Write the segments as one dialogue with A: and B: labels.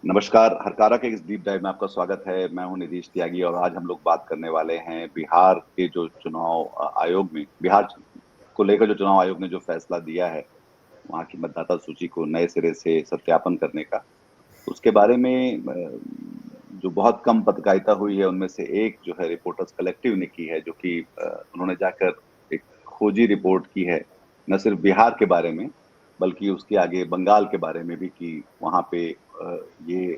A: नमस्कार, हरकारा के इस डीप डाइव में आपका स्वागत है। मैं हूं निधीश त्यागी और आज हम लोग बात करने वाले हैं बिहार के जो चुनाव आयोग में बिहार को लेकर जो चुनाव आयोग ने जो फैसला दिया है, वहां की मतदाता सूची को नए सिरे से सत्यापन करने का। उसके बारे में जो बहुत कम पत्रकारिता हुई है, उनमें से एक जो है रिपोर्टर्स कलेक्टिव ने की है, जो कि उन्होंने जाकर एक खोजी रिपोर्ट की है, न सिर्फ बिहार के बारे में बल्कि उसके आगे बंगाल के बारे में भी, कि वहां पे ये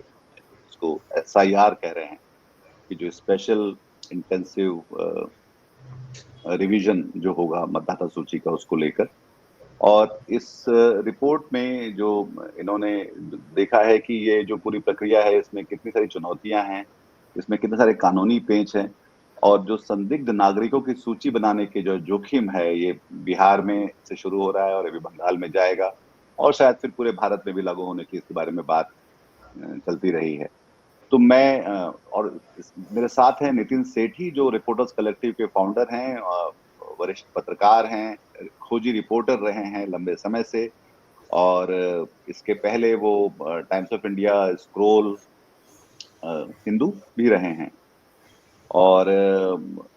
A: उसको एसआईआर कह रहे हैं, कि जो स्पेशल इंटेंसिव रिवीजन जो होगा मतदाता सूची का, उसको लेकर। और इस रिपोर्ट में जो इन्होंने देखा है कि ये जो पूरी प्रक्रिया है, इसमें कितनी सारी चुनौतियां हैं, इसमें कितने सारे कानूनी पेंच हैं, और जो संदिग्ध नागरिकों की सूची बनाने के जो जोखिम है, ये बिहार में से शुरू हो रहा है और अभी बंगाल में जाएगा, और शायद फिर पूरे भारत में भी लागू होने की इसके बारे में बात चलती रही है। तो मैं और मेरे साथ हैं नितिन सेठी, जो रिपोर्टर्स कलेक्टिव के फाउंडर हैं, वरिष्ठ पत्रकार हैं, खोजी रिपोर्टर रहे हैं लंबे समय से, और इसके पहले वो times of India, scroll, Hindu भी रहे हैं। और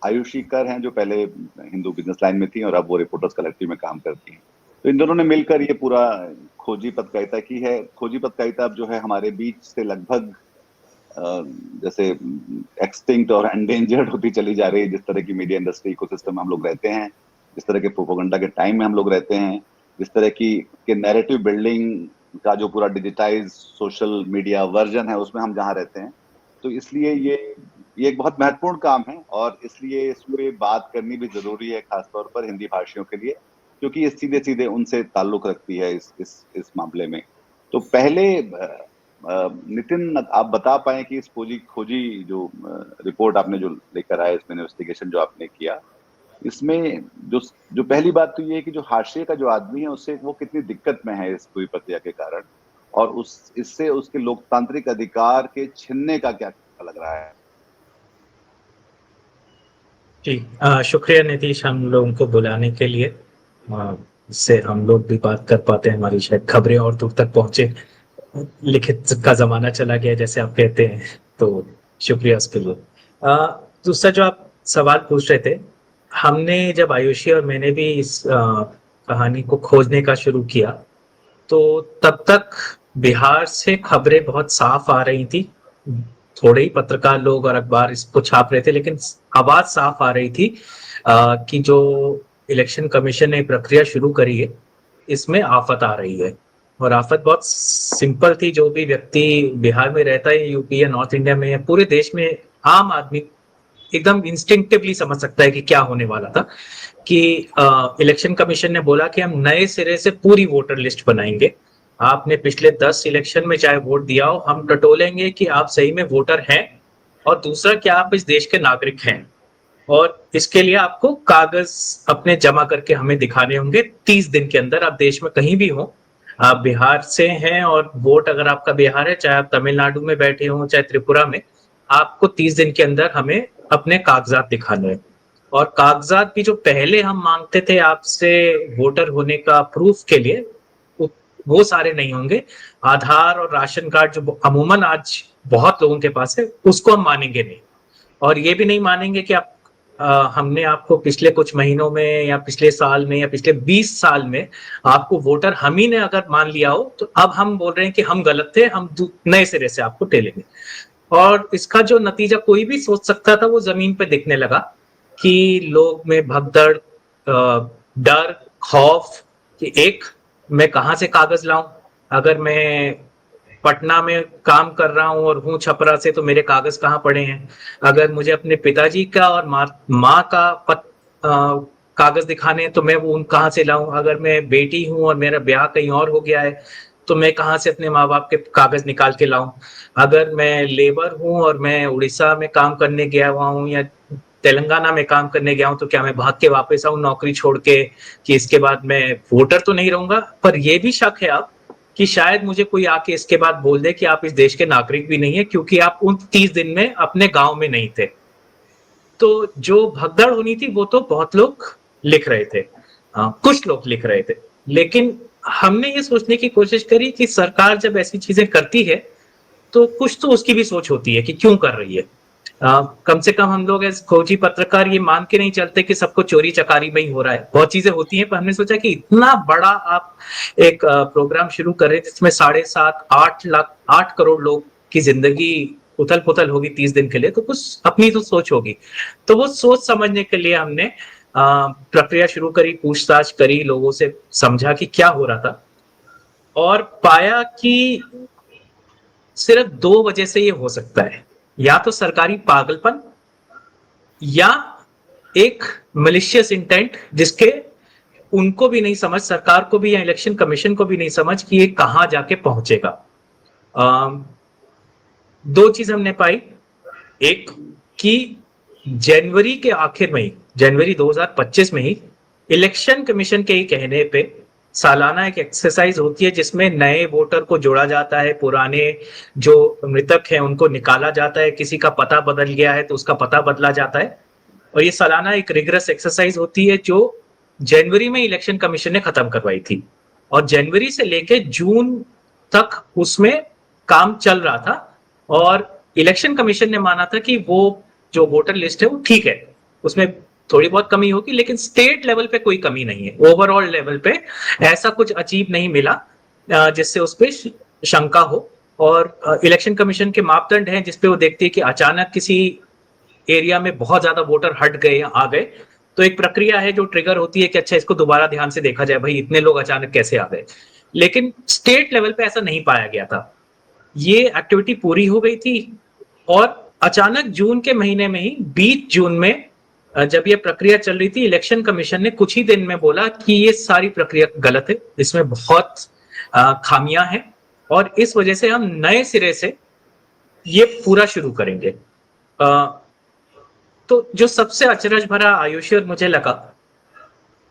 A: आयुषी कर हैं, जो पहले हिंदू बिजनेस लाइन में थी और अब वो रिपोर्टर्स कलेक्टिव में काम करती हैं। तो इन दोनों ने मिलकर ये पूरा खोजी पत्रकारिता की है। खोजी पत्रकारिता अब जो है हमारे बीच से लगभग जैसे एक्सटिंक्ट और एंडेंजर्ड होती चली जा रही है। जिस तरह की मीडिया इंडस्ट्री इकोसिस्टम में हम लोग रहते हैं, जिस तरह के प्रोपोगंडा के टाइम में हम लोग रहते हैं, जिस तरह की के नैरेटिव बिल्डिंग का जो पूरा डिजिटाइज सोशल मीडिया वर्जन है, उसमें हम जहाँ रहते हैं, तो इसलिए ये एक बहुत महत्वपूर्ण काम है, और इसलिए इस पे बात करनी भी जरूरी है, खासतौर पर हिंदी भाषियों के लिए, क्योंकि ये सीधे सीधे उनसे ताल्लुक रखती है इस मामले में। तो पहले नितिन, आप बता पाए कि इस खोजी खोजी जो रिपोर्ट आपने जो लेकर आए, इसमें इन्वेस्टिगेशन जो आपने किया, इसमें जो जो पहली बात तो ये है कि जो हाशिए का जो आदमी है, उससे वो कितनी दिक्कत में है इस पूरी प्रक्रिया के कारण, और उस इससे उसके लोकतांत्रिक अधिकार के छीनने का क्या लग रहा है।
B: जी, शुक्रिया नीतीश हम लोगों को बुलाने के लिए। इससे हम लोग भी बात कर पाते हैं, हमारी शायद खबरें और दूर तक पहुंचे। लिखित का जमाना चला गया जैसे आप कहते हैं, तो शुक्रिया उसके लिए। दूसरा जो आप सवाल पूछ रहे थे, हमने जब आयुषी और मैंने भी इस कहानी को खोजने का शुरू किया, तो तब तक बिहार से खबरें बहुत साफ आ रही थी। थोड़े ही पत्रकार लोग और अखबार इसको छाप रहे थे, लेकिन आवाज साफ आ रही थी कि जो इलेक्शन कमीशन ने प्रक्रिया शुरू करी है, इसमें आफत आ रही है। और आफत बहुत सिंपल थी। जो भी व्यक्ति बिहार में रहता है, यूपी या नॉर्थ इंडिया में या पूरे देश में, आम आदमी एकदम इंस्टिंक्टिवली समझ सकता है कि क्या होने वाला था। कि इलेक्शन कमीशन ने बोला कि हम नए सिरे से पूरी वोटर लिस्ट बनाएंगे। आपने पिछले 10 इलेक्शन में चाहे वोट दिया हो, हम टटोलेंगे कि आप सही में वोटर हैं, और दूसरा कि आप इस देश के नागरिक हैं। और इसके लिए आपको कागज अपने जमा करके हमें दिखाने होंगे 30 दिन के अंदर। आप देश में कहीं भी हो, आप बिहार से हैं और वोट अगर आपका बिहार है, चाहे आप तमिलनाडु में बैठे हो चाहे त्रिपुरा में, आपको 30 दिन के अंदर हमें अपने कागजात दिखाने हैं। और कागजात भी जो पहले हम मांगते थे आपसे वोटर होने का प्रूफ के लिए, वो सारे नहीं होंगे। आधार और राशन कार्ड जो अमूमन आज बहुत लोगों के पास है, उसको हम मानेंगे नहीं। और ये भी नहीं मानेंगे कि आप हमने आपको पिछले कुछ महीनों में या पिछले साल में या पिछले 20 साल में आपको वोटर हम ही ने अगर मान लिया हो, तो अब हम बोल रहे हैं कि हम गलत थे, हम नए सिरे से आपको टेलेंगे। और इसका जो नतीजा कोई भी सोच सकता था, वो जमीन पे दिखने लगा। कि लोग में भगदड़, डर, खौफ, कि एक, मैं कहां से कागज लाऊं? अगर मैं पटना में काम कर रहा हूं और हूं छपरा से, तो मेरे कागज कहाँ पड़े हैं? अगर मुझे अपने पिताजी का और माँ का कागज दिखाने हैं, तो मैं वो उन कहाँ से लाऊं? अगर मैं बेटी हूं और मेरा ब्याह कहीं और हो गया है, तो मैं कहाँ से अपने माँ बाप के कागज निकाल के लाऊं? अगर मैं लेबर हूं और मैं उड़ीसा में काम करने गया हुआ हूं या तेलंगाना में काम करने गया हूं, तो क्या मैं भाग के वापस आऊं नौकरी छोड़ के, कि इसके बाद मैं वोटर तो नहीं रहूंगा? पर यह भी शक है अब कि शायद मुझे कोई आके इसके बाद बोल दे कि आप इस देश के नागरिक भी नहीं है, क्योंकि आप उन 30 दिन में अपने गांव में नहीं थे। तो जो भगदड़ होनी थी, वो तो बहुत लोग लिख रहे थे, कुछ लोग लिख रहे थे। लेकिन हमने ये सोचने की कोशिश करी कि सरकार जब ऐसी चीजें करती है, तो कुछ तो उसकी भी सोच होती है कि क्यों कर रही है। कम से कम हम लोग एज खोजी पत्रकार ये मान के नहीं चलते कि सबको चोरी चकारी में ही हो रहा है, बहुत चीजें होती हैं, पर हमने सोचा कि इतना बड़ा आप एक प्रोग्राम शुरू करें जिसमें 7.5 8 लाख 8 करोड़ लोग की जिंदगी उथल पुथल होगी 30 दिन के लिए, तो कुछ अपनी तो सोच होगी। तो वो सोच समझने के लिए हमने प्रक्रिया शुरू करी, पूछताछ करी, लोगों से समझा कि क्या हो रहा था, और पाया कि सिर्फ 2 वजह से ये हो सकता है। या तो सरकारी पागलपन, या एक मलिशियस इंटेंट जिसके उनको भी नहीं समझ, सरकार को भी या इलेक्शन कमीशन को भी नहीं समझ कि ये कहां जाके पहुंचेगा। दो चीज हमने पाई। एक कि जनवरी के आखिर में ही, जनवरी 2025 में ही इलेक्शन कमीशन के ही कहने पे सालाना एक एक्सरसाइज होती है जिसमें नए वोटर को जोड़ा जाता है, पुराने जो मृतक हैं उनको निकाला जाता है, किसी का पता बदल गया है तो उसका पता बदला जाता है, और ये सालाना एक रिगरस एक्सरसाइज होती है जो जनवरी में इलेक्शन कमीशन ने खत्म करवाई थी, और जनवरी से लेके जून तक उसमें काम चल रहा था। और इलेक्शन कमीशन ने माना था कि वो जो वोटर लिस्ट है वो ठीक है, उसमें थोड़ी बहुत कमी होगी लेकिन स्टेट लेवल पे कोई कमी नहीं है, ओवरऑल लेवल पे ऐसा कुछ अजीब नहीं मिला जिससे उस पर शंका हो। और इलेक्शन कमीशन के मापदंड हैं जिसपे वो देखती है कि अचानक किसी एरिया में बहुत ज्यादा वोटर हट गए या आ गए, तो एक प्रक्रिया है जो ट्रिगर होती है कि अच्छा इसको दोबारा ध्यान से देखा जाए, भाई इतने लोग अचानक कैसे आ गए। लेकिन स्टेट लेवल पे ऐसा नहीं पाया गया था, ये एक्टिविटी पूरी हो गई थी। और अचानक जून के महीने में ही 20 जून में जब ये प्रक्रिया चल रही थी, इलेक्शन कमीशन ने कुछ ही दिन में बोला कि ये सारी प्रक्रिया गलत है, इसमें बहुत खामियां हैं, और इस वजह से हम नए सिरे से ये पूरा शुरू करेंगे। तो जो सबसे अचरज भरा आयुषी और मुझे लगा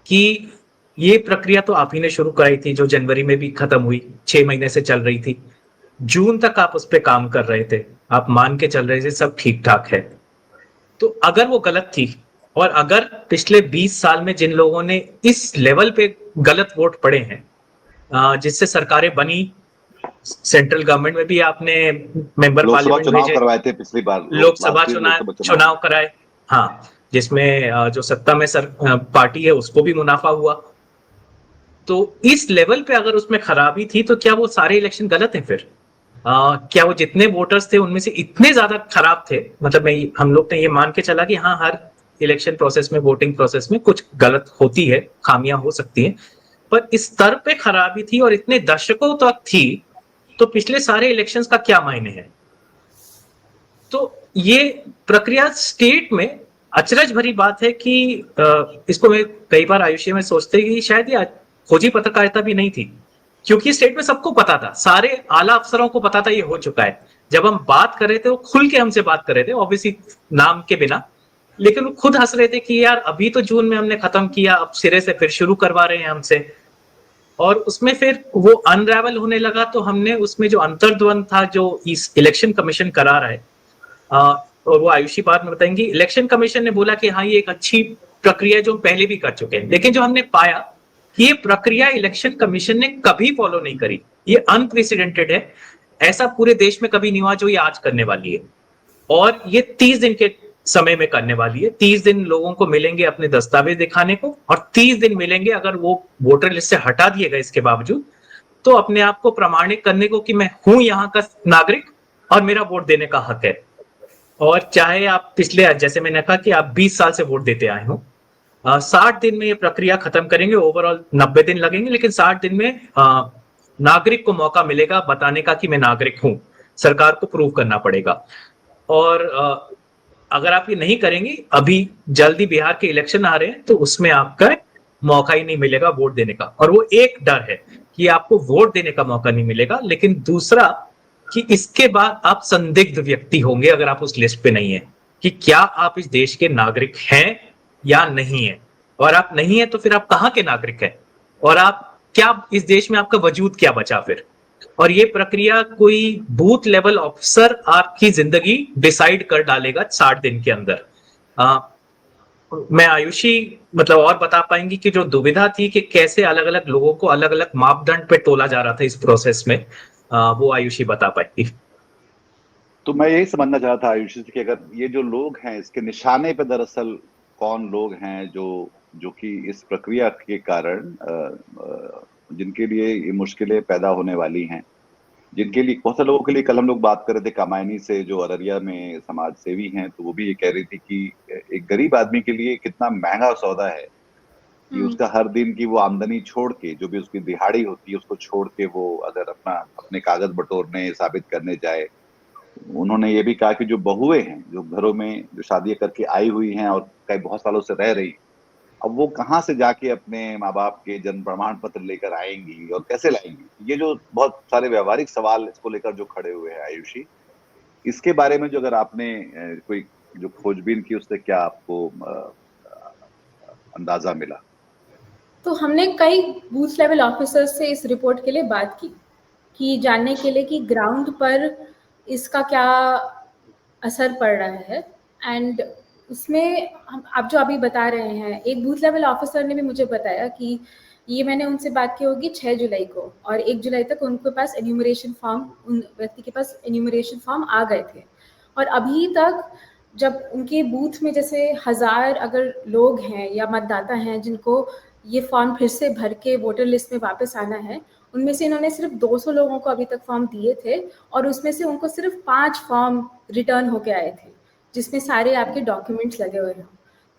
B: कि ये प्रक्रिया तो आप ही ने शुरू कराई थी, जो जनवरी में भी खत्म हुई, 6 महीने से चल रही थी, जून तक आप उस पर काम कर रहे थे, आप मान के चल रहे थे सब ठीक ठाक है। तो अगर वो गलत थी, और अगर पिछले 20 साल में जिन लोगों ने इस लेवल पे गलत वोट पड़े हैं, जिससे सरकारें बनी, सेंट्रल गवर्नमेंट में भी आपने मेंबर पार्लियामेंट
A: चुनाव करवाए थे पिछली बार,
B: लोकसभा चुनाव कराए, हाँ, जिसमें जो सत्ता में पार्टी है उसको भी मुनाफा हुआ। तो इस लेवल पे अगर उसमें खराबी थी तो क्या वो सारे इलेक्शन गलत हैं फिर? क्या वो जितने वोटर्स थे उनमें से इतने ज्यादा खराब थे? मतलब हम लोग ने ये मान के चला कि हाँ, हर इलेक्शन प्रोसेस में, वोटिंग प्रोसेस में कुछ गलत होती है, खामियां हो सकती हैं, पर इस स्तर पे खराबी थी और इतने दशकों तक थी, तो पिछले सारे इलेक्शंस का क्या मायने है? तो ये प्रक्रिया स्टेट में अचरज भरी बात है कि इसको मैं कई बार आयुष्य में सोचते कि शायद ये खोजी पत्रकारिता भी नहीं थी, क्योंकि स्टेट में सबको पता था, सारे आला अफसरों को पता था ये हो चुका है। जब हम बात कर रहे थे वो खुल के हमसे बात कर रहे थे, ऑब्वियसली नाम के बिना, लेकिन वो खुद हंस रहे थे कि यार अभी तो जून में हमने खत्म किया, अब सिरे से फिर शुरू करवा रहे हैं हमसे। और उसमें फिर वो अनरेवल होने लगा, तो हमने उसमें जो अंतर्द्वंद था जो इस इलेक्शन कमीशन करा रहा है, और वो आयुषी बात में बताएंगी, इलेक्शन कमीशन ने बोला कि हाँ ये एक अच्छी प्रक्रिया है जो हम पहले भी कर चुके हैं, लेकिन जो हमने पाया कि ये प्रक्रिया इलेक्शन कमीशन ने कभी फॉलो नहीं करी, ये अनप्रेसिडेंटेड है, ऐसा पूरे देश में कभी नहीं हुआ जो ये आज करने वाली है। और ये 30 दिन के समय में करने वाली है। 30 दिन लोगों को मिलेंगे अपने दस्तावेज दिखाने को, और 30 दिन मिलेंगे अगर वो वोटर लिस्ट से हटा दिए गए इसके बावजूद, तो अपने आप को प्रमाणित करने को कि मैं हूं यहाँ का नागरिक और मेरा वोट देने का हक है। और चाहे आप पिछले, जैसे मैंने कहा कि आप 20 साल से वोट देते आए हो, 60 दिन में ये प्रक्रिया खत्म करेंगे, ओवरऑल 90 दिन लगेंगे, लेकिन 60 दिन में नागरिक को मौका मिलेगा बताने का कि मैं नागरिक हूं, सरकार को प्रूव करना पड़ेगा। और अगर आप ये नहीं करेंगे, अभी जल्दी बिहार के इलेक्शन आ रहे हैं, तो उसमें आपका मौका ही नहीं मिलेगा वोट देने का। और वो एक डर है कि आपको वोट देने का मौका नहीं मिलेगा, लेकिन दूसरा कि इसके बाद आप संदिग्ध व्यक्ति होंगे अगर आप उस लिस्ट पे नहीं है, कि क्या आप इस देश के नागरिक हैं या नहीं है। और आप नहीं है तो फिर आप कहां के नागरिक हैं, और आप क्या, इस देश में आपका वजूद क्या बचा फिर? और ये प्रक्रिया कोई बूथ लेवल ऑफिसर आपकी जिंदगी डिसाइड कर डालेगा 60 दिन के अंदर। मैं आयुषी मतलब और बता पाएंगी कि जो दुविधा थी कि कैसे अलग अलग लोगों को अलग अलग मापदंड पे तोला जा रहा था इस प्रोसेस में, वो आयुषी बता पाएगी।
A: तो मैं यही समझना चाह रहा था आयुषी से कि अगर ये जो लोग हैं इसके निशाने पे दरअसल कौन लोग हैं जो जो कि इस प्रक्रिया के कारण जिनके लिए ये मुश्किलें पैदा होने वाली हैं, जिनके लिए बहुत से लोगों के लिए, कल हम लोग बात कर रहे थे कामायनी से जो अररिया में समाज सेवी हैं, तो वो भी ये कह रही थी कि एक गरीब आदमी के लिए कितना महंगा सौदा है कि
C: हम्म।
A: उसका हर दिन की वो आमदनी छोड़ के, जो भी उसकी दिहाड़ी होती है उसको छोड़ के वो अगर अपना अपने कागज बटोरने साबित करने जाए। उन्होंने ये भी कहा कि जो बहुएं हैं जो घरों में जो शादी करके आई हुई हैं और कई बहुत सालों से रह रही, अब वो कहाँ से जाके अपने माँ बाप के जन्म प्रमाण पत्र लेकर आएंगी और कैसे लाएंगी? ये जो बहुत सारे व्यवहारिक सवाल इसको लेकर जो खड़े हुए हैं आयुषी, इसके बारे में जो अगर आपने कोई जो खोजबीन की उससे क्या आपको अंदाजा मिला?
C: तो हमने कई बूथ लेवल ऑफिसर्स से इस रिपोर्ट के लिए बात की कि जानने के लिए कि ग्राउंड पर इसका क्या असर पड़ रहा है। एंड उसमें आप जो अभी बता रहे हैं, एक बूथ लेवल ऑफिसर ने भी मुझे बताया कि ये मैंने उनसे बात की होगी 6 जुलाई को, और 1 जुलाई तक उनके पास एन्यूमरेशन फॉर्म, उन व्यक्ति के पास एन्यूमरेशन फॉर्म आ गए थे। और अभी तक जब उनके बूथ में जैसे 1000 अगर लोग हैं या मतदाता हैं जिनको ये फॉर्म फिर से भर के वोटर लिस्ट में वापस आना है, उनमें से इन्होंने सिर्फ 200 लोगों को अभी तक फॉर्म दिए थे, और उसमें से उनको सिर्फ 5 फॉर्म रिटर्न होके आए थे जिसमें सारे आपके डॉक्यूमेंट्स लगे हुए हैं।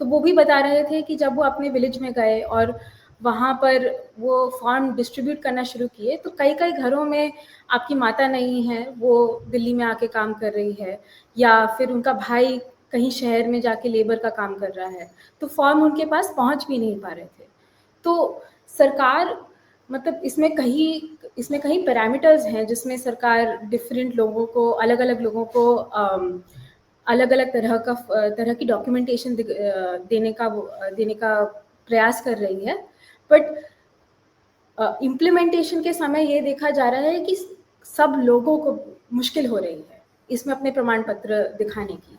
C: तो वो भी बता रहे थे कि जब वो अपने विलेज में गए और वहाँ पर वो फॉर्म डिस्ट्रीब्यूट करना शुरू किए, तो कई कई घरों में आपकी माता नहीं है, वो दिल्ली में आके काम कर रही है, या फिर उनका भाई कहीं शहर में जाके लेबर का काम कर रहा है, तो फॉर्म उनके पास पहुँच भी नहीं पा रहे थे। तो सरकार, मतलब इसमें कहीं पैरामीटर्स हैं जिसमें सरकार डिफरेंट लोगों को, अलग अलग लोगों को अलग अलग तरह की डॉक्यूमेंटेशन देने का प्रयास कर रही है। बट इम्प्लीमेंटेशन के समय ये देखा जा रहा है कि सब लोगों को मुश्किल हो रही है इसमें अपने प्रमाण पत्र दिखाने की।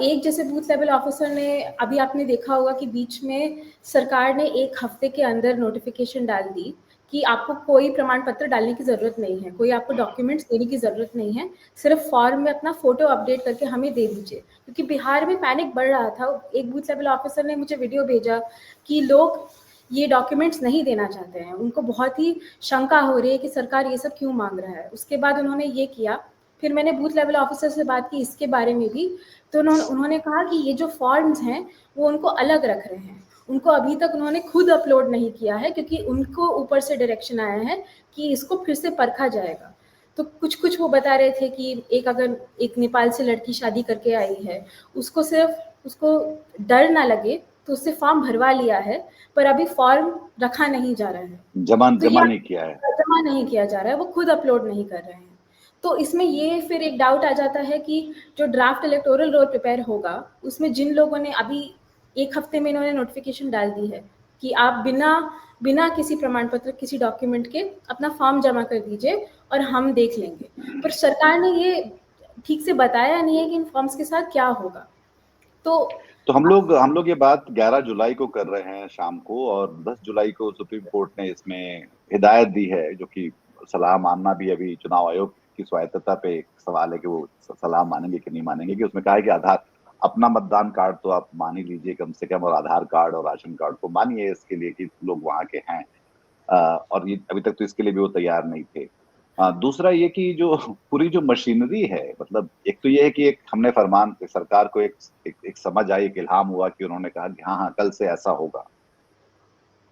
C: एक जैसे बूथ लेवल ऑफिसर ने, अभी आपने देखा होगा कि बीच में सरकार ने 1 हफ्ते के अंदर नोटिफिकेशन डाल दी कि आपको कोई प्रमाण पत्र डालने की ज़रूरत नहीं है, कोई आपको डॉक्यूमेंट्स देने की ज़रूरत नहीं है, सिर्फ फॉर्म में अपना फ़ोटो अपडेट करके हमें दे दीजिए। क्योंकि बिहार में पैनिक बढ़ रहा था। एक बूथ लेवल ऑफिसर ने मुझे वीडियो भेजा कि लोग ये डॉक्यूमेंट्स नहीं देना चाहते हैं, उनको बहुत ही शंका हो रही है कि सरकार ये सब क्यों मांग रहा है। उसके बाद उन्होंने ये किया, फिर मैंने बूथ लेवल ऑफिसर से बात की इसके बारे में भी, तो उन्होंने कहा कि ये जो फॉर्म्स हैं वो उनको अलग रख रहे हैं, उनको अभी तक उन्होंने खुद अपलोड नहीं किया है क्योंकि उनको ऊपर से डायरेक्शन आया है कि इसको फिर से परखा जाएगा। तो कुछ वो बता रहे थे कि अगर एक नेपाल से लड़की शादी करके आई है, उसको डर ना लगे तो उससे फॉर्म भरवा लिया है, पर अभी फॉर्म रखा नहीं जा रहा है,
A: जमा
C: तो
A: नहीं किया है,
C: जमा नहीं किया जा रहा है, वो खुद अपलोड नहीं कर रहे हैं। तो इसमें ये फिर एक डाउट आ जाता है कि जो ड्राफ्ट इलेक्टोरल रोल प्रिपेयर होगा उसमें जिन लोगों ने अभी 1 हफ्ते में इन्होंने नोटिफिकेशन डाल दी है कि आप बिना किसी प्रमाण पत्र, किसी डॉक्यूमेंट के अपना फॉर्म जमा कर दीजिए और हम देख लेंगे, पर सरकार ने ये ठीक से बताया नहीं है कि इन फॉर्म्स के साथ क्या होगा।
A: तो हम लोग ये बात 11 जुलाई को कर रहे हैं शाम को, और 10 जुलाई को सुप्रीम कोर्ट ने इसमें हिदायत दी है, जो कि सलाह मानना भी अभी चुनाव आयोग की स्वायत्तता पे एक सवाल है कि वो सलाह मानेंगे कि नहीं मानेंगे। कि उसमें कहा है कि आधार, अपना मतदान कार्ड तो आप मान ही लीजिए कम से कम, और आधार कार्ड और राशन कार्ड को मानिए इसके लिए कि लोग वहाँ के हैं। और ये अभी तक तो इसके लिए भी वो तैयार नहीं थे। दूसरा ये कि जो पूरी जो मशीनरी है, मतलब एक तो ये है कि एक हमने फरमान, सरकार को एक समझ आई, एक इल्हाम हुआ कि उन्होंने कहा कि हाँ हाँ कल से ऐसा होगा।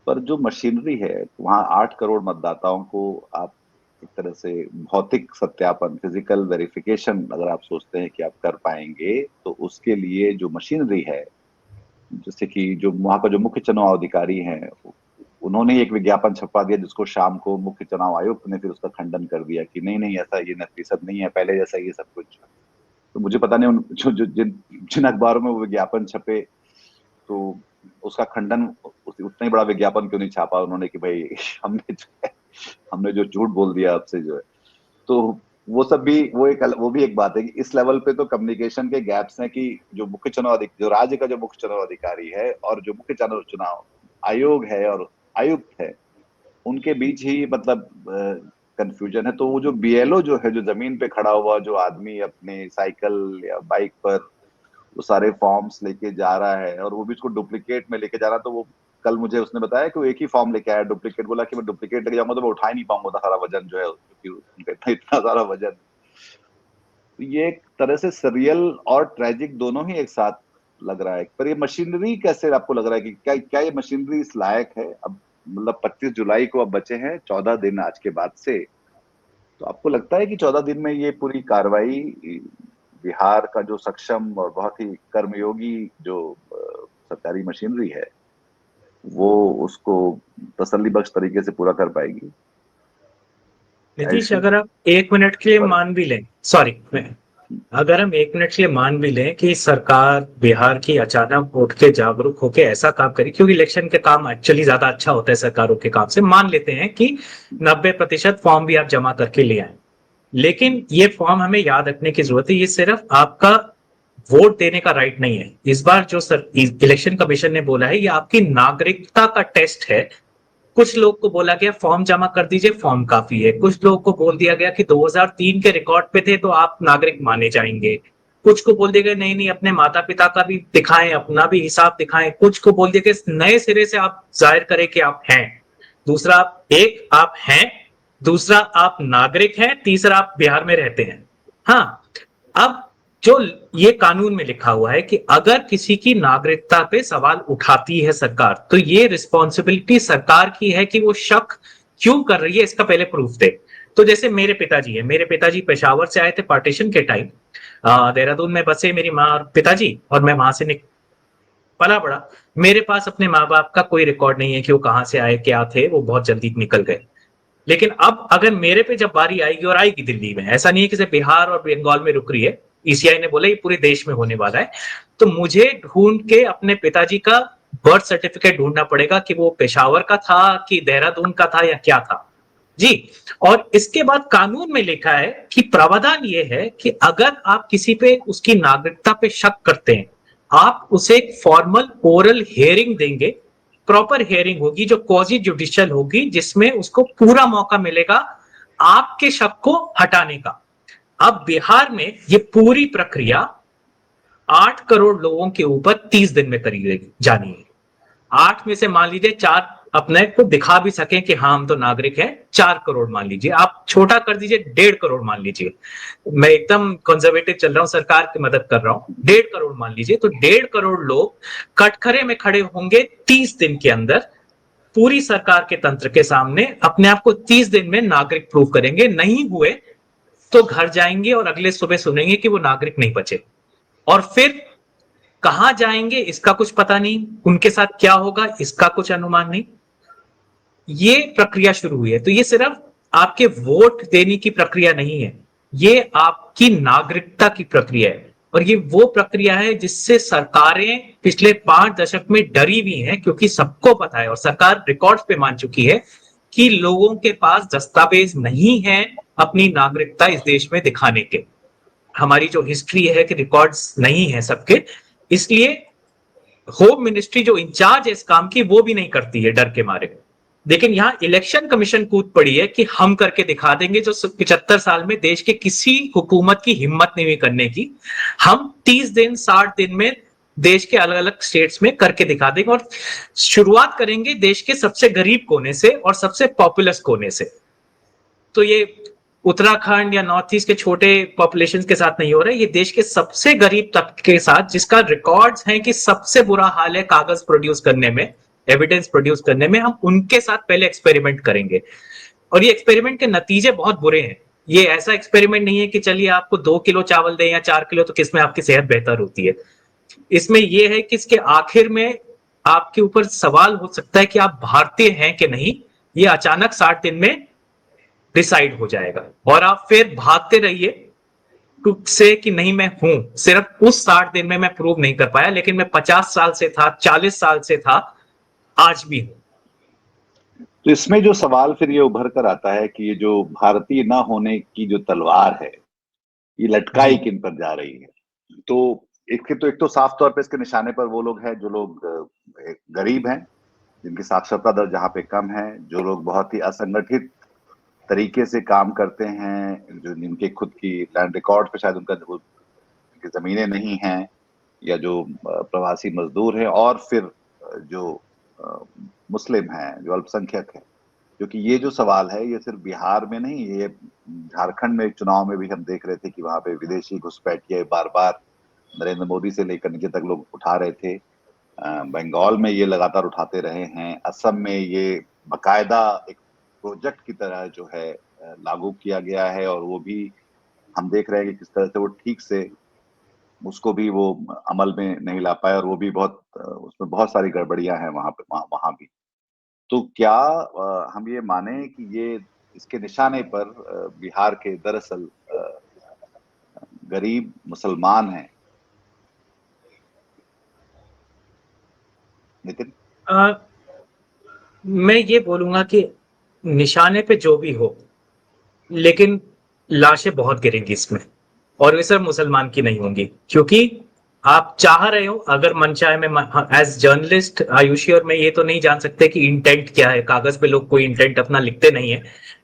A: पर जो मशीनरी है, वहाँ 8 करोड़ मतदाताओं को आप एक तरह से भौतिक सत्यापन, फिजिकल वेरिफिकेशन अगर आप सोचते हैं कि आप कर पाएंगे, तो उसके लिए जो मशीनरी है, जैसे कि जो वहाँ का जो मुख्य चुनाव अधिकारी हैं, उन्होंने एक विज्ञापन छपवा दिया जिसको शाम को मुख्य चुनाव आयुक्त ने फिर उसका खंडन कर दिया कि नहीं नहीं ऐसा ये नतीजत नहीं है, पहले जैसा ये सब कुछ। तो मुझे पता नहीं जिन अखबारों में वो विज्ञापन छपे, तो उसका खंडन, उतना ही बड़ा विज्ञापन क्यों नहीं छापा उन्होंने कि भाई हमने जो झूठ बोल दिया आपसे जो है। तो वो सब भी वो भी एक बात है कि इस लेवल पे तो कम्युनिकेशन के गैप्स हैं कि जो राज्य का जो मुख्य चुनाव अधिकारी है और जो मुख्य चुनाव आयोग है और आयुक्त है, उनके बीच ही मतलब कंफ्यूजन है। तो वो जो बीएलओ जो है, जो जमीन पे खड़ा हुआ जो आदमी अपने साइकिल या बाइक पर वो सारे फॉर्म्स लेके जा रहा है और वो भी उसको डुप्लीकेट में लेके जा रहा है, तो वो कल मुझे उसने बताया कि वो एक ही फॉर्म लेके आया डुप्लीकेट। बोला कि मैं डुप्लीकेट लेके जाऊंगा तो मैं उठा ही नहीं पाऊंगा सारा वजन जो है, क्योंकि उनका इतना सारा वजन। तो ये एक तरह से सरियल और ट्रेजिक दोनों ही एक साथ लग रहा है। पर ये मशीनरी कैसे आपको लग रहा है कि क्या क्या ये मशीनरी इस लायक है? अब मतलब 25 जुलाई को अब बचे हैं 14 दिन आज के बाद से, तो आपको लगता है कि 14 दिन में ये पूरी कार्रवाई बिहार का जो सक्षम और बहुत ही कर्मयोगी जो सरकारी मशीनरी है वो उसको तसल्ली बख्श तरीके से पूरा कर पाएगी?
B: नीतीश, अगर आप 1 मिनट के लिए मान भी लें, सॉरी, अगर हम 1 मिनट के लिए मान भी लें कि सरकार बिहार की अचानक उठ के जागरूक होके ऐसा काम करे, क्योंकि इलेक्शन के काम एक्चुअली ज्यादा अच्छा होता है सरकारों के काम से, मान लेते हैं कि 90% फॉर्म भी आप जमा करके ले आए, लेकिन ये फॉर्म हमें याद रखने की जरूरत है, ये सिर्फ आपका वोट देने का राइट नहीं है। इस बार जो इलेक्शन कमीशन ने बोला है, ये आपकी नागरिकता का टेस्ट है। कुछ लोग को बोला गया फॉर्म जमा कर दीजिए, फॉर्म काफी है। कुछ लोगों को बोल दिया गया कि 2003 के रिकॉर्ड पे थे तो आप नागरिक माने जाएंगे। कुछ को बोल दिया गया नहीं नहीं, अपने माता पिता का भी दिखाएं, अपना भी हिसाब दिखाएं। कुछ को बोल दिया गया नए सिरे से आप जाहिर करें कि आप हैं। दूसरा, एक आप हैं, दूसरा आप नागरिक हैं, तीसरा आप बिहार में रहते हैं। हाँ, अब जो ये कानून में लिखा हुआ है कि अगर किसी की नागरिकता पे सवाल उठाती है सरकार, तो ये रिस्पॉन्सिबिलिटी सरकार की है कि वो शक क्यों कर रही है इसका पहले प्रूफ दे। तो जैसे मेरे पिताजी है, मेरे पिताजी पेशावर से आए थे पार्टीशन के टाइम, देहरादून में बसे मेरी माँ और पिताजी, और मैं वहां से पला बड़ा। मेरे पास अपने माँ बाप का कोई रिकॉर्ड नहीं है कि वो कहां से आए, क्या थे, वो बहुत जल्दी निकल गए। लेकिन अब अगर मेरे पे जब बारी आएगी, और आएगी दिल्ली में, ऐसा नहीं है कि सिर्फ बिहार और बंगाल में रुक रही है, ईसीआई ने बोला ये पूरे देश में होने वाला है, तो मुझे ढूंढ के अपने पिताजी का बर्थ सर्टिफिकेट ढूंढना पड़ेगा कि वो पेशावर का था कि देहरादून का था या क्या था जी। और इसके बाद कानून में लिखा है कि प्रावधान ये है कि अगर आप किसी पे उसकी नागरिकता पे शक करते हैं, आप उसे एक फॉर्मल ओरल हियरिंग देंगे, प्रॉपर हियरिंग होगी जो क्वाजी जुडिशियल होगी, जिसमें उसको पूरा मौका मिलेगा आपके शक को हटाने का। अब बिहार में ये पूरी प्रक्रिया 8 करोड़ लोगों के ऊपर 30 दिन में करी जानी है। 8 में से मान लीजिए 4 अपने को दिखा भी सके कि हाँ हम तो नागरिक हैं, 4 करोड़ मान लीजिए, आप छोटा कर दीजिए 1.5 करोड़ मान लीजिए, मैं एकदम कंजर्वेटिव चल रहा हूं, सरकार की मदद कर रहा हूं, 1.5 करोड़ मान लीजिए, तो 1.5 करोड़ लोग कटघरे में खड़े होंगे 30 दिन के अंदर, पूरी सरकार के तंत्र के सामने अपने आप को 30 दिन में नागरिक प्रूव करेंगे। नहीं हुए तो घर जाएंगे और अगले सुबह सुनेंगे कि वो नागरिक नहीं बचे, और फिर कहां जाएंगे इसका कुछ पता नहीं, उनके साथ क्या होगा इसका कुछ अनुमान नहीं। ये प्रक्रिया शुरू हुई है, तो ये सिर्फ आपके वोट देने की प्रक्रिया नहीं है, ये आपकी नागरिकता की प्रक्रिया है। और ये वो प्रक्रिया है जिससे सरकारें पिछले 5 दशक में डरी हुई हैं, क्योंकि सबको पता है और सरकार रिकॉर्ड्स पे मान चुकी है कि लोगों के पास दस्तावेज नहीं है अपनी नागरिकता इस देश में दिखाने के। हमारी जो हिस्ट्री है कि रिकॉर्ड्स नहीं है सबके, इसलिए होम मिनिस्ट्री जो इंचार्ज है इस काम की वो भी नहीं करती है डर के मारे। लेकिन यहां इलेक्शन कमीशन कूद पड़ी है कि हम करके दिखा देंगे, जो 75 साल में देश के किसी हुकूमत की हिम्मत नहीं हुई करने की। हम 30 दिन 60 दिन में देश के अलग अलग स्टेट्स में करके दिखा देंगे, और शुरुआत करेंगे देश के सबसे गरीब कोने से और सबसे पॉपुलस कोने से। तो ये उत्तराखंड या नॉर्थ ईस्ट के छोटे पॉपुलेशन के साथ नहीं हो रहा है, ये देश के सबसे गरीब तबके के साथ, जिसका रिकॉर्ड्स हैं कि सबसे बुरा हाल है कागज प्रोड्यूस करने में, एविडेंस प्रोड्यूस करने में, हम उनके साथ पहले एक्सपेरिमेंट करेंगे। और ये एक्सपेरिमेंट के नतीजे बहुत बुरे हैं। ये ऐसा एक्सपेरिमेंट नहीं है कि चलिए आपको 2 किलो चावल दें या 4 किलो तो किसमें आपकी सेहत बेहतर होती है। इसमें यह है कि इसके आखिर में आपके ऊपर सवाल हो सकता है कि आप भारतीय हैं कि नहीं, ये अचानक 60 दिन में डिसाइड हो जाएगा, और आप फिर भागते रहिए से कि नहीं मैं हूं। सिर्फ उस 60 दिन में मैं प्रूव नहीं कर पाया, लेकिन मैं 50 साल से था, 40 साल से था, आज भी हूं।
A: तो इसमें जो सवाल फिर ये उभर कर आता है कि ये जो भारतीय ना होने की जो तलवार है, ये लटकाई किन पर जा रही है? तो एक तो साफ तौर पे इसके निशाने पर वो लोग हैं जो लोग गरीब हैं, जिनकी साक्षरता दर जहां पे कम है, जो लोग बहुत ही असंगठित तरीके से काम करते हैं, जो जिनके खुद की लैंड रिकॉर्ड पे शायद उनकी जमीनें नहीं हैं, या जो प्रवासी मजदूर हैं, और फिर जो मुस्लिम हैं, जो अल्पसंख्यक हैं। क्योंकि ये जो सवाल है ये सिर्फ बिहार में नहीं, ये झारखंड में चुनाव में भी हम देख रहे थे कि वहां पे विदेशी घुसपैठिए बार बार नरेंद्र मोदी से लेकर नीचे तक लोग उठा रहे थे। बंगाल में ये लगातार उठाते रहे हैं। असम में ये बकायदा एक प्रोजेक्ट की तरह जो है लागू किया गया है, और वो भी हम देख रहे हैं कि किस तरह से वो ठीक से उसको भी वो अमल में नहीं ला पाए, और वो भी उसमें बहुत सारी गड़बड़ियां हैं वहां पे, वहां भी। तो क्या हम ये माने कि ये इसके निशाने पर बिहार के दरअसल गरीब मुसलमान हैं? नितिन?
B: मैं ये बोलूंगा कि निशाने पे जो भी हो, लेकिन लाशें बहुत गिरेंगी इसमें, और वे सिर्फ मुसलमान की नहीं होंगी। क्योंकि आप चाह रहे हो, अगर मनचाहे में एज जर्नलिस्ट आयुषी और मैं ये तो नहीं जान सकते कि इंटेंट क्या है, कागज पे लोग कोई इंटेंट अपना लिखते नहीं है,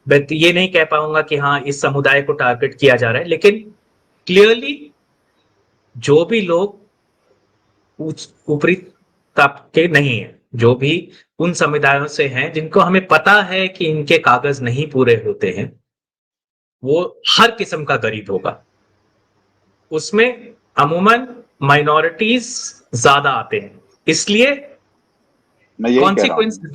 B: बट ये नहीं कह पाऊंगा कि हाँ इस समुदाय को टारगेट किया जा रहा है। लेकिन क्लियरली जो भी लोग ऊपरी तबके नहीं है, जो भी उन समुदायों से हैं जिनको हमें पता है कि इनके कागज नहीं पूरे होते हैं, वो हर किस्म का गरीब होगा। उसमें अमूमन माइनॉरिटीज ज्यादा आते हैं, इसलिए
A: मैं यही कह रहा
B: कॉन्सिक्वेंस
A: हूँ।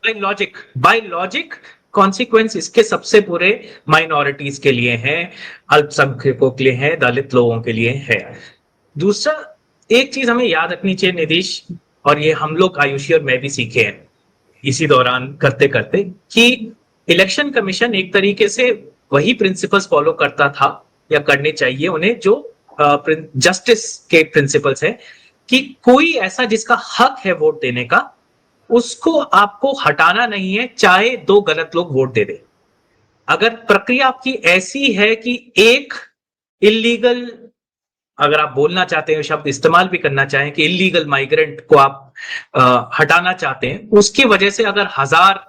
B: बाय लॉजिक कॉन्सिक्वेंस इसके सबसे बुरे माइनॉरिटीज के लिए हैं, अल्पसंख्यकों के लिए हैं, दलित लोगों के लिए है। दूसरा, एक चीज हमें याद रखनी चाहिए नीतीश, और ये हम लोग आयुषी और मैं भी सीखे हैं इसी दौरान करते करते, कि इलेक्शन कमीशन एक तरीके से वही प्रिंसिपल्स फॉलो करता था या करने चाहिए उन्हें जो जस्टिस के प्रिंसिपल्स है, कि कोई ऐसा जिसका हक है वोट देने का, उसको आपको हटाना नहीं है, चाहे दो गलत लोग वोट दे दे। अगर प्रक्रिया आपकी ऐसी है कि एक इलीगल, अगर आप बोलना चाहते हैं, शब्द इस्तेमाल भी करना चाहें कि इलीगल माइग्रेंट को आप हटाना चाहते हैं, उसकी वजह से अगर 1000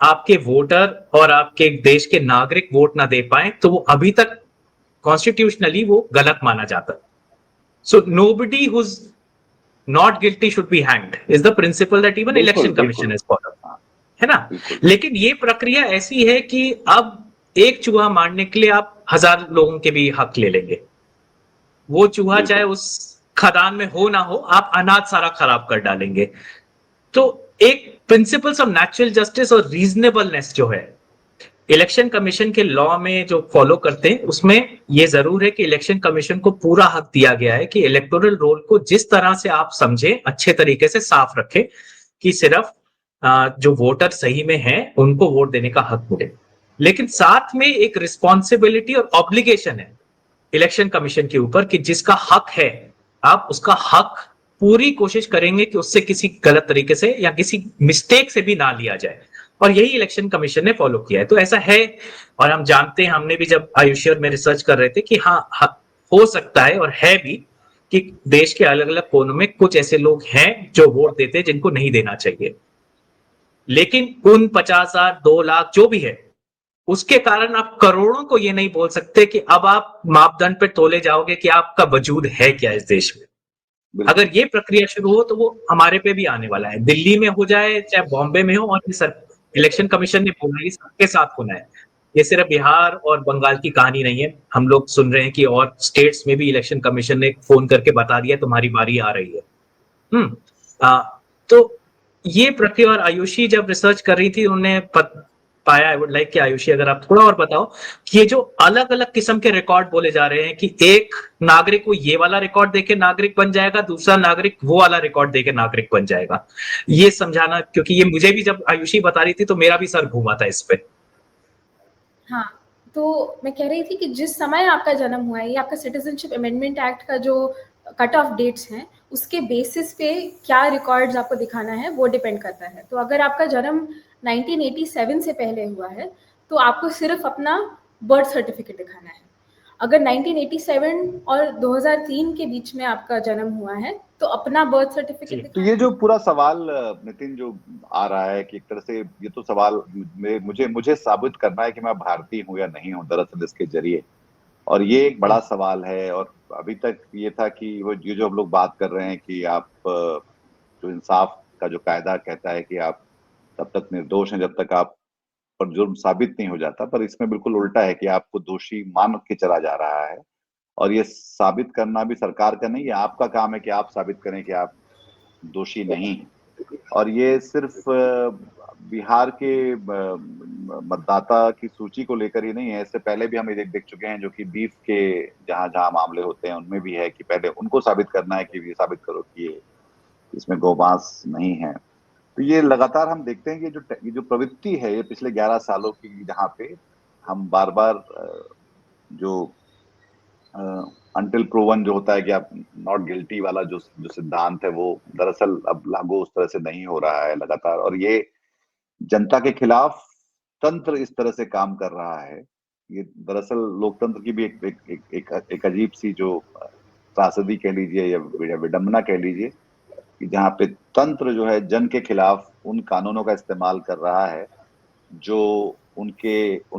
B: आपके वोटर और आपके देश के नागरिक वोट ना दे पाए, तो वो अभी तक कॉन्स्टिट्यूशनली वो गलत माना जाता है। So nobody who's not guilty should be hanged is the principle that even election commission is follow, है ना। लेकिन ये प्रक्रिया ऐसी है कि अब एक चूहा मारने के लिए आप 1000 लोगों के भी हक ले लेंगे। वो चूहा चाहे उस खदान में हो ना हो, आप अनाज सारा खराब कर डालेंगे। तो एक प्रिंसिपल्स ऑफ नेचुरल जस्टिस और रीजनेबलनेस जो है इलेक्शन कमीशन के लॉ में जो फॉलो करते हैं, उसमें ये जरूर है कि इलेक्शन कमीशन को पूरा हक दिया गया है कि इलेक्टोरल रोल को जिस तरह से आप समझे अच्छे तरीके से साफ रखे, कि सिर्फ जो वोटर सही में हैं उनको वोट देने का हक मिले। लेकिन साथ में एक रिस्पॉन्सिबिलिटी और ऑब्लिगेशन है इलेक्शन कमीशन के ऊपर कि जिसका हक है, आप उसका हक पूरी कोशिश करेंगे कि उससे किसी गलत तरीके से या किसी मिस्टेक से भी ना लिया जाए, और यही इलेक्शन कमीशन ने फॉलो किया है। तो ऐसा है, और हम जानते हैं, हमने भी जब आयुषी और में रिसर्च कर रहे थे कि हाँ हो सकता है और है भी कि देश के अलग अलग कोनों में कुछ ऐसे लोग हैं जो वोट देते हैं जिनको नहीं देना चाहिए। लेकिन उन 50,000 2 लाख जो भी है, उसके कारण आप करोड़ों को ये नहीं बोल सकते कि अब आप मापदंड पे तोले जाओगे कि आपका वजूद है क्या इस देश में। अगर ये प्रक्रिया शुरू हो तो वो हमारे पे भी आने वाला है, दिल्ली में हो जाए चाहे बॉम्बे में हो। और इलेक्शन कमीशन ने बोला है सबके साथ होना है, ये सिर्फ बिहार और बंगाल की कहानी नहीं है। हम लोग सुन रहे हैं कि और स्टेट्स में भी इलेक्शन कमीशन ने फोन करके बता दिया तुम्हारी बारी आ रही है। तो ये प्रक्रिया, और आयुषी जब रिसर्च कर रही थी उन्होंने पाया, आई वुड लाइक कि आयुषी अगर आप थोड़ा और बताओ कि ये जो अलग अलग किस्म के रिकॉर्ड बोले जा रहे हैं कि एक नागरिक को ये वाला रिकॉर्ड देके नागरिक बन जाएगा, दूसरा नागरिक वो वाला रिकॉर्ड देके नागरिक बन जाएगा, ये समझाना, क्योंकि ये मुझे भी जब आयुषी बता रही थी तो मेरा भी सर घूमा था इस पे।
C: हाँ, तो मैं कह रही थी कि जिस समय आपका जन्म हुआ है, ये आपका सिटीजनशिप अमेंडमेंट एक्ट का जो कट ऑफ डेट्स हैं, उसके बेसिस पे क्या रिकॉर्ड्स आपको दिखाना है वो डिपेंड करता है। तो अगर आपका जन्म 1987 से पहले हुआ है तो आपको सिर्फ अपना बर्थ सर्टिफिकेट दिखाना है। अगर 1987 और 2003 के बीच में आपका जन्म हुआ है तो अपना बर्थ सर्टिफिकेट
A: तो ये जो पूरा सवाल नितिन जो आ रहा है कि एक तरह से ये तो सवाल मुझे साबित करना है कि मैं भारतीय हूँ या नहीं हूँ दरअसल इसके जरिए, और ये एक बड़ा सवाल है। और अभी तक ये था कि वो ये जो हम लोग बात कर रहे हैं कि आप जो इंसाफ का जो कायदा कहता है कि आप तब तक निर्दोष हैं जब तक आप पर जुर्म साबित नहीं हो जाता, पर इसमें बिल्कुल उल्टा है कि आपको दोषी मान के चला जा रहा है। और ये साबित करना भी सरकार का नहीं है, आपका काम है कि आप साबित करें कि आप दोषी नहीं हैं। और ये सिर्फ बिहार के मतदाता की सूची को लेकर ही नहीं है, इससे पहले भी हम ये देख चुके हैं जो कि बीफ के जहां जहां मामले होते हैं उनमें भी है कि पहले उनको साबित करना है कि ये साबित करो कि ये इसमें गौमांस नहीं है। तो ये लगातार हम देखते हैं कि ये जो प्रवृत्ति है ये पिछले 11 सालों की, जहाँ पे हम बार बार जो अनटिल प्रूवन जो होता है कि आप नॉट गिल्टी वाला जो सिद्धांत है वो दरअसल अब लागू उस तरह से नहीं हो रहा है लगातार। और ये जनता के खिलाफ तंत्र इस तरह से काम कर रहा है, ये दरअसल लोकतंत्र की भी एक अजीब सी जो त्रासदी कह लीजिए या विडंबना कह लीजिए, कि जहाँ पे तंत्र जो है जन के खिलाफ उन कानूनों का इस्तेमाल कर रहा है जो उनकी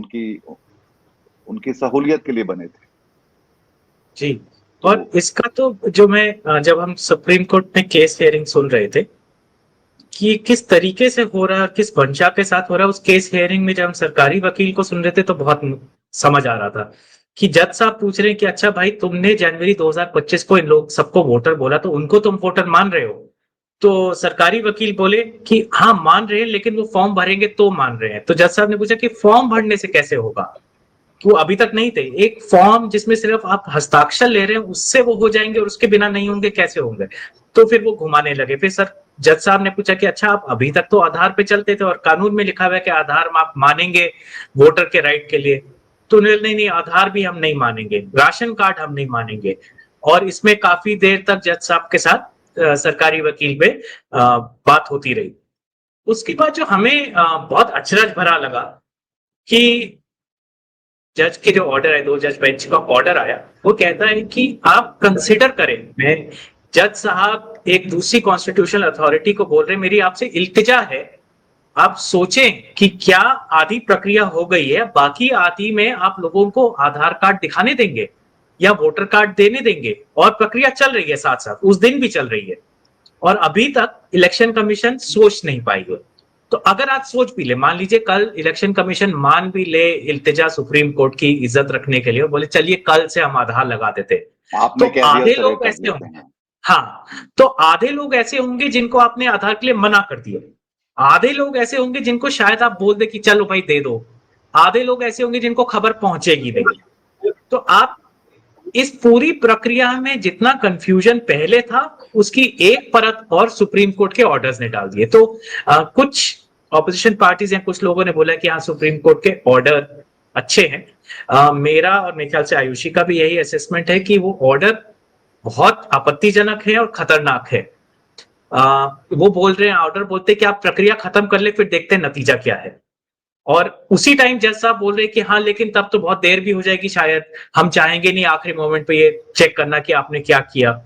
A: सहूलियत के लिए बने थे।
B: जी, और इसका तो जो मैं जब हम सुप्रीम कोर्ट में केस हियरिंग सुन रहे थे कि किस तरीके से हो रहा है, किस वंशा के साथ हो रहा है, उस केस हियरिंग में जब हम सरकारी वकील को सुन रहे थे तो बहुत समझ आ रहा था कि जज साहब पूछ रहे हैं कि अच्छा भाई तुमने जनवरी 2025 को इन लोग सबको वोटर बोला तो उनको तुम वोटर मान रहे हो? तो सरकारी वकील बोले कि हाँ मान रहे हैं लेकिन वो फॉर्म भरेंगे तो मान रहे हैं। तो जज साहब ने पूछा कि फॉर्म भरने से कैसे होगा, वो अभी तक नहीं थे, एक फॉर्म जिसमें सिर्फ आप हस्ताक्षर ले रहे हैं उससे वो हो जाएंगे और उसके बिना नहीं होंगे, कैसे होंगे? तो फिर वो घुमाने लगे। फिर सर जज साहब ने पूछा कि अच्छा आप अभी तक तो आधार पे चलते थे और कानून में लिखा हुआ है कि आधार आप मानेंगे वोटर के राइट के लिए, तो नहीं आधार भी हम नहीं मानेंगे, राशन कार्ड हम नहीं मानेंगे। और इसमें काफी देर तक जज साहब के साथ सरकारी वकील पे बात होती रही। उसके बाद जो हमें बहुत अचरज भरा लगा कि जज के जो ऑर्डर है, 2 जज बेंच का ऑर्डर आया, वो कहता है कि आप कंसिडर करें, मैं जज साहब एक दूसरी कॉन्स्टिट्यूशनल अथॉरिटी को बोल रहे हैं, मेरी आपसे इल्तिजा है आप सोचें कि क्या आधी प्रक्रिया हो गई है, बाकी आधी में आप लोगों को आधार कार्ड दिखाने देंगे या वोटर कार्ड देने देंगे, और प्रक्रिया चल रही है साथ साथ, उस दिन भी चल रही है और अभी तक इलेक्शन कमीशन सोच नहीं पाई है। तो अगर आज सोच भी ले, मान लीजिए कल इलेक्शन कमीशन मान भी ले इल्तिजा सुप्रीम कोर्ट की इज्जत रखने के लिए और बोले चलिए कल से हम आधार लगा देते, तो आधे लोग ऐसे होंगे, हाँ, तो आधे लोग ऐसे होंगे जिनको आपने आधार के लिए मना कर दिया, आधे लोग ऐसे होंगे जिनको शायद आप बोल दे कि चलो भाई दे दो, आधे लोग ऐसे होंगे जिनको खबर पहुंचेगी नहीं। तो आप इस पूरी प्रक्रिया में जितना कंफ्यूजन पहले था उसकी एक परत और सुप्रीम कोर्ट के ऑर्डर्स ने डाल दिए। तो कुछ ऑपोजिशन पार्टीज हैं, कुछ लोगों ने बोला कि हाँ सुप्रीम कोर्ट के ऑर्डर अच्छे हैं। मेरा और मेरे ख्याल से आयुषी का भी यही असेसमेंट है कि वो ऑर्डर बहुत आपत्तिजनक है और खतरनाक है। वो बोल रहे हैं, ऑर्डर बोलते हैं कि आप प्रक्रिया खत्म कर ले फिर देखते हैं नतीजा क्या है, और उसी टाइम जज साहब बोल रहे हैं कि हाँ लेकिन तब तो बहुत देर भी हो जाएगी, शायद हम चाहेंगे नहीं आखिरी मोमेंट पे ये चेक करना कि आपने क्या किया।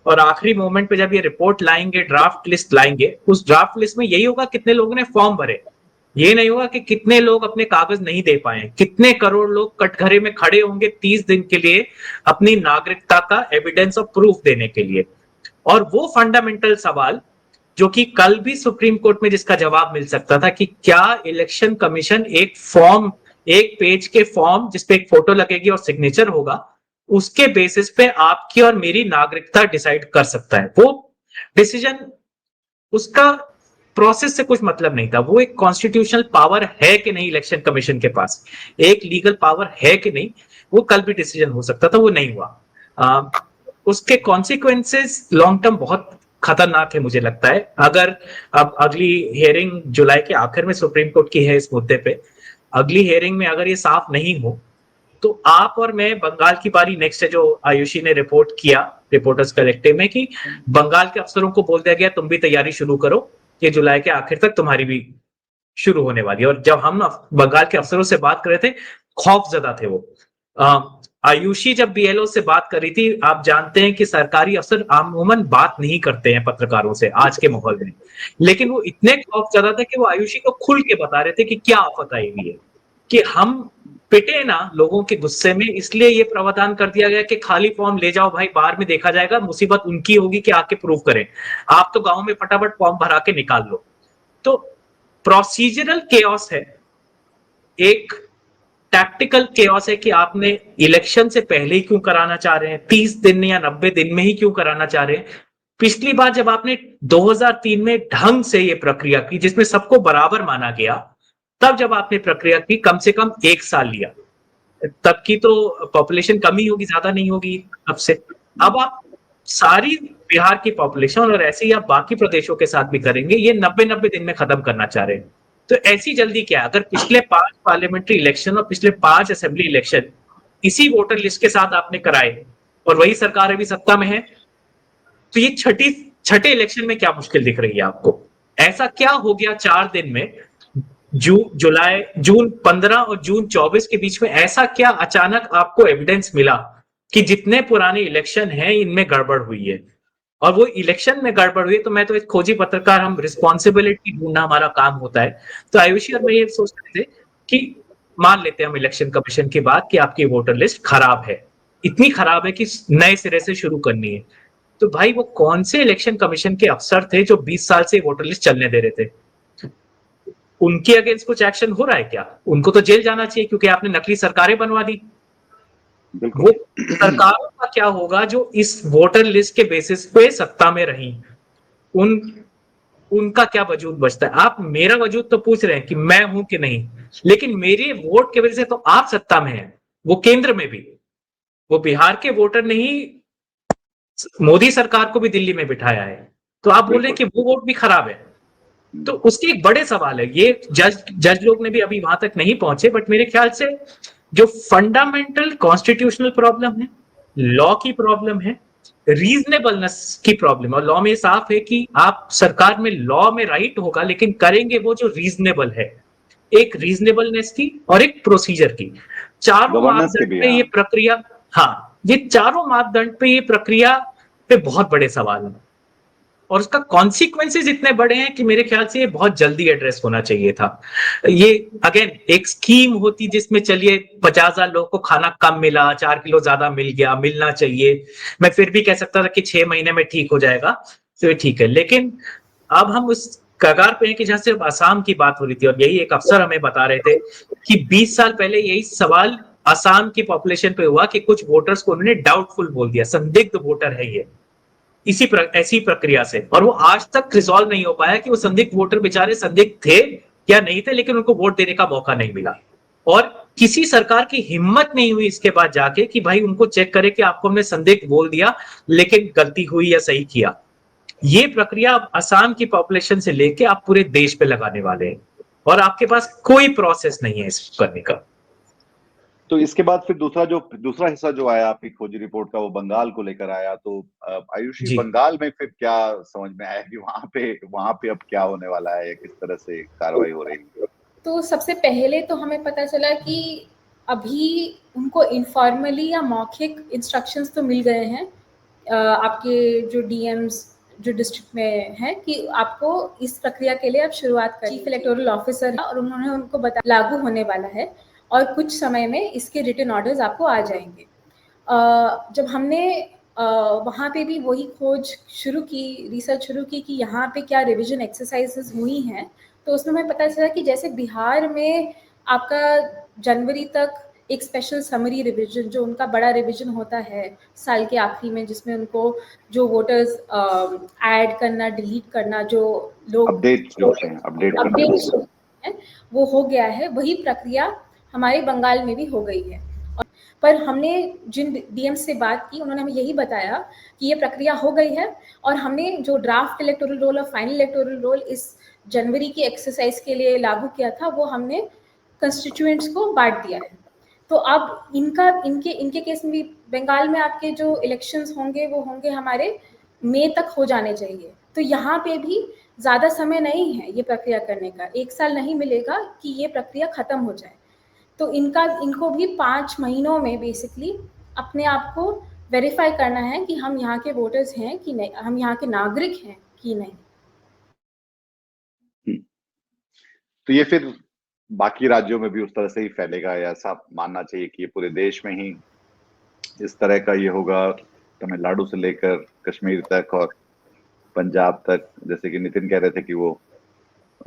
B: और आखिरी मोमेंट पे जब ये रिपोर्ट लाएंगे, ड्राफ्ट लिस्ट लाएंगे, उस ड्राफ्ट लिस्ट में यही होगा कितने लोगों ने फॉर्म भरे, ये नहीं होगा कि कितने लोग अपने कागज नहीं दे पाए, कितने करोड़ लोग कटघरे में खड़े होंगे 30 दिन के लिए अपनी नागरिकता का एविडेंस ऑफ प्रूफ देने के लिए। और वो फंडामेंटल सवाल जो कि कल भी सुप्रीम कोर्ट में जिसका जवाब मिल सकता था कि क्या इलेक्शन कमीशन एक फॉर्म, एक पेज के फॉर्म जिसपे एक फोटो लगेगी और सिग्नेचर होगा, उसके बेसिस पे आपकी और मेरी नागरिकता डिसाइड कर सकता है। वो डिसीजन, उसका प्रोसेस से कुछ मतलब नहीं था, वो एक कॉन्स्टिट्यूशनल पावर है कि नहीं इलेक्शन कमीशन के पास, एक लीगल पावर है कि नहीं, वो कल भी डिसीजन हो सकता था, वो नहीं हुआ। उसके कॉन्सिक्वेंसेस लॉन्ग टर्म बहुत खतरनाक है मुझे लगता है। अगर अब अगली हियरिंग जुलाई के आखिर में सुप्रीम कोर्ट की है इस मुद्दे पे, अगली हियरिंग में अगर ये साफ नहीं हो तो आप और मैं, बंगाल की बारी नेक्स्ट है, जो आयुषी ने रिपोर्ट किया रिपोर्टर्स कलेक्टिव में कि बंगाल के अफसरों को बोल दिया गया तुम भी तैयारी शुरू करो, कि जुलाई के आखिर तक तुम्हारी भी शुरू होने वाली है। और जब हम बंगाल के अफसरों से बात कर रहे थे, खौफजदा थे वो। आयुषी जब बीएलओ से बात करी थी, आप जानते हैं कि सरकारी अफसर अमूमन बात नहीं करते हैं पत्रकारों से आज के माहौल में, लेकिन वो इतने खौफ ज्यादा थे कि वो आयुषी को खुल के बता रहे थे कि क्या आफत आई हुई है, कि हम पिटे ना लोगों के गुस्से में, इसलिए ये प्रावधान कर दिया गया कि खाली फॉर्म ले जाओ भाई, बाहर में देखा जाएगा, मुसीबत उनकी होगी कि आके प्रूव करें, आप तो गांव में फटाफट फॉर्म भरा के निकाल लो। तो प्रोसीजरल केओस है, एक टैक्टिकल केओस है कि आपने इलेक्शन से पहले ही क्यों कराना चाह रहे हैं, 30 दिन या 90 दिन में ही क्यों कराना चाह रहे हैं। पिछली बार जब आपने 2003 में ढंग से ये प्रक्रिया की जिसमें सबको बराबर माना गया, तब जब आपने प्रक्रिया की कम से कम 1 साल लिया, तब की तो पॉपुलेशन कम ही होगी, ज्यादा नहीं होगी अब से। अब आप सारी बिहार की पॉपुलेशन और ऐसे ही आप बाकी प्रदेशों के साथ भी करेंगे, ये 90 दिन में खत्म करना चाह रहे हैं। तो ऐसी जल्दी क्या, अगर पिछले 5 पार्लियामेंट्री इलेक्शन और पिछले 5 असेंबली इलेक्शन इसी वोटर लिस्ट के साथ आपने कराए और वही सरकार अभी सत्ता में है, तो ये छठे इलेक्शन में क्या मुश्किल दिख रही है आपको? ऐसा क्या हो गया 4 दिन में, जून 15 और जून 24 के बीच में ऐसा क्या अचानक आपको एविडेंस मिला कि जितने पुराने इलेक्शन हैं इनमें गड़बड़ हुई है? और वो इलेक्शन में गड़बड़ हुई, तो मैं तो एक खोजी पत्रकार, हम रिस्पॉन्सिबिलिटी ढूंढना हमारा काम होता है। तो आयुषी और मैं ये सोच रहे थे कि मान लेते हैं हम इलेक्शन कमीशन की बात कि आपकी वोटर लिस्ट खराब है, इतनी खराब है कि नए सिरे से शुरू करनी है, तो भाई वो कौन से इलेक्शन कमीशन के अफसर थे जो 20 साल से वोटर लिस्ट चलने दे रहे थे? उनके अगेंस्ट कुछ एक्शन हो रहा है क्या? उनको तो जेल जाना चाहिए क्योंकि आपने नकली सरकारें बनवा दी। वो सरकारों का क्या होगा जो इस वोटर लिस्ट के बेसिस पे सत्ता में रही, उनका क्या वजूद बचता है? आप मेरा वजूद तो पूछ रहे हैं कि मैं हूं कि नहीं, लेकिन मेरे वोट की वजह से तो आप सत्ता में हैं, वो केंद्र में भी। वो बिहार के वोटर ने ही मोदी सरकार को भी दिल्ली में बिठाया है, तो आप बोल रहे हैं कि वो वोट भी खराब है। तो उसके एक बड़े सवाल है, ये जज लोग ने भी अभी वहां तक नहीं पहुंचे, बट मेरे ख्याल से जो फंडामेंटल कॉन्स्टिट्यूशनल प्रॉब्लम है, लॉ की प्रॉब्लम है, रीजनेबलनेस की प्रॉब्लम है। और लॉ में साफ है कि आप सरकार में लॉ में राइट होगा, लेकिन करेंगे वो जो रीजनेबल है, एक रीजनेबलनेस की और एक प्रोसीजर की, चारों मापदंड पे ये प्रक्रिया, हाँ, ये चारों मापदंड पे ये प्रक्रिया पे बहुत बड़े सवाल है और उसका कॉन्सिक्वेंसेस इतने बड़े हैं कि मेरे ख्याल से ये बहुत जल्दी एड्रेस होना चाहिए था। ये अगेन एक स्कीम होती जिसमें चलिए 50,000 लोगों को खाना कम मिला, 4 किलो ज्यादा मिल गया, मिलना चाहिए, मैं फिर भी कह सकता था कि 6 महीने में ठीक हो जाएगा, तो ठीक है। लेकिन अब हम उस कगार पे हैं कि जहां से असम की बात हो रही थी और यही एक अफसर हमें बता रहे थे कि 20 साल पहले यही सवाल असम की पॉपुलेशन पे हुआ कि कुछ वोटर्स को उन्होंने डाउटफुल बोल दिया, संदिग्ध वोटर है ये, ऐसी प्रक्रिया से, और वो आज तक रिजॉल्व नहीं हो पाया कि वो संदिग्ध वोटर बेचारे संदिग्ध थे या नहीं थे, लेकिन उनको वोट देने का मौका नहीं मिला। और किसी सरकार की हिम्मत नहीं हुई इसके बाद जाके कि भाई उनको चेक करे कि आपको हमने संदिग्ध बोल दिया लेकिन गलती हुई या सही किया। ये प्रक्रिया असम की पॉपुलेशन से लेके आप पूरे देश पे लगाने वाले हैं और आपके पास कोई प्रोसेस नहीं है इस करने का।
A: तो इसके बाद फिर दूसरा हिस्सा जो आया आपकी खोजी रिपोर्ट का, वो बंगाल को लेकर आया। तो आयुषी, बंगाल में फिर क्या समझ में आया कि वहां पे अब क्या होने वाला है, किस तरह से कार्रवाई हो रही है?
C: तो सबसे पहले तो हमें पता चला कि अभी उनको इनफॉर्मली या मौखिक इंस्ट्रक्शंस तो मिल गए हैं आपके जो डीएम्स जो डिस्ट्रिक्ट में है कि आपको इस प्रक्रिया के लिए आप शुरुआत करें। चीफ इलेक्टोरल ऑफिसर है और उन्होंने उनको बताया लागू होने वाला है और कुछ समय में इसके रिटन ऑर्डर्स आपको आ जाएंगे। जब हमने वहाँ पे भी वही खोज शुरू की, रिसर्च शुरू की कि यहाँ पे क्या रिविजन एक्सरसाइजेस हुई हैं, तो उसमें हमें पता चला कि जैसे बिहार में आपका जनवरी तक एक स्पेशल समरी रिविजन, जो उनका बड़ा रिविजन होता है साल के आखिरी में, जिसमें उनको जो वोटर्स ऐड करना, डिलीट करना, जो लोग अपडेट हैं वो हो गया है। वही प्रक्रिया हमारे बंगाल में भी हो गई है। पर हमने जिन डीएम से बात की उन्होंने हमें यही बताया कि ये प्रक्रिया हो गई है और हमने जो ड्राफ्ट इलेक्टोरल रोल और फाइनल इलेक्टोरल रोल इस जनवरी की एक्सरसाइज के लिए लागू किया था, वो हमने कंस्टिट्यूएंट्स को बांट दिया है। तो अब इनके केस में भी बंगाल में आपके जो इलेक्शंस होंगे वो होंगे हमारे मई तक हो जाने चाहिए। तो यहाँ पे भी ज़्यादा समय नहीं है ये प्रक्रिया करने का, 1 साल नहीं मिलेगा कि ये प्रक्रिया ख़त्म हो जाए। तो इनको भी 5 महीनों में बेसिकली अपने आप को वेरीफाई करना है कि हम यहाँ के वोटर्स हैं कि नहीं, हम यहाँ के नागरिक हैं कि नहीं।
A: तो ये फिर बाकी राज्यों में भी उस तरह से ही फैलेगा, या ऐसा मानना चाहिए कि ये पूरे देश में ही इस तरह का ये होगा, तमिलनाडु से लेकर कश्मीर तक और पंजाब तक? जैसे कि नितिन कह रहे थे कि वो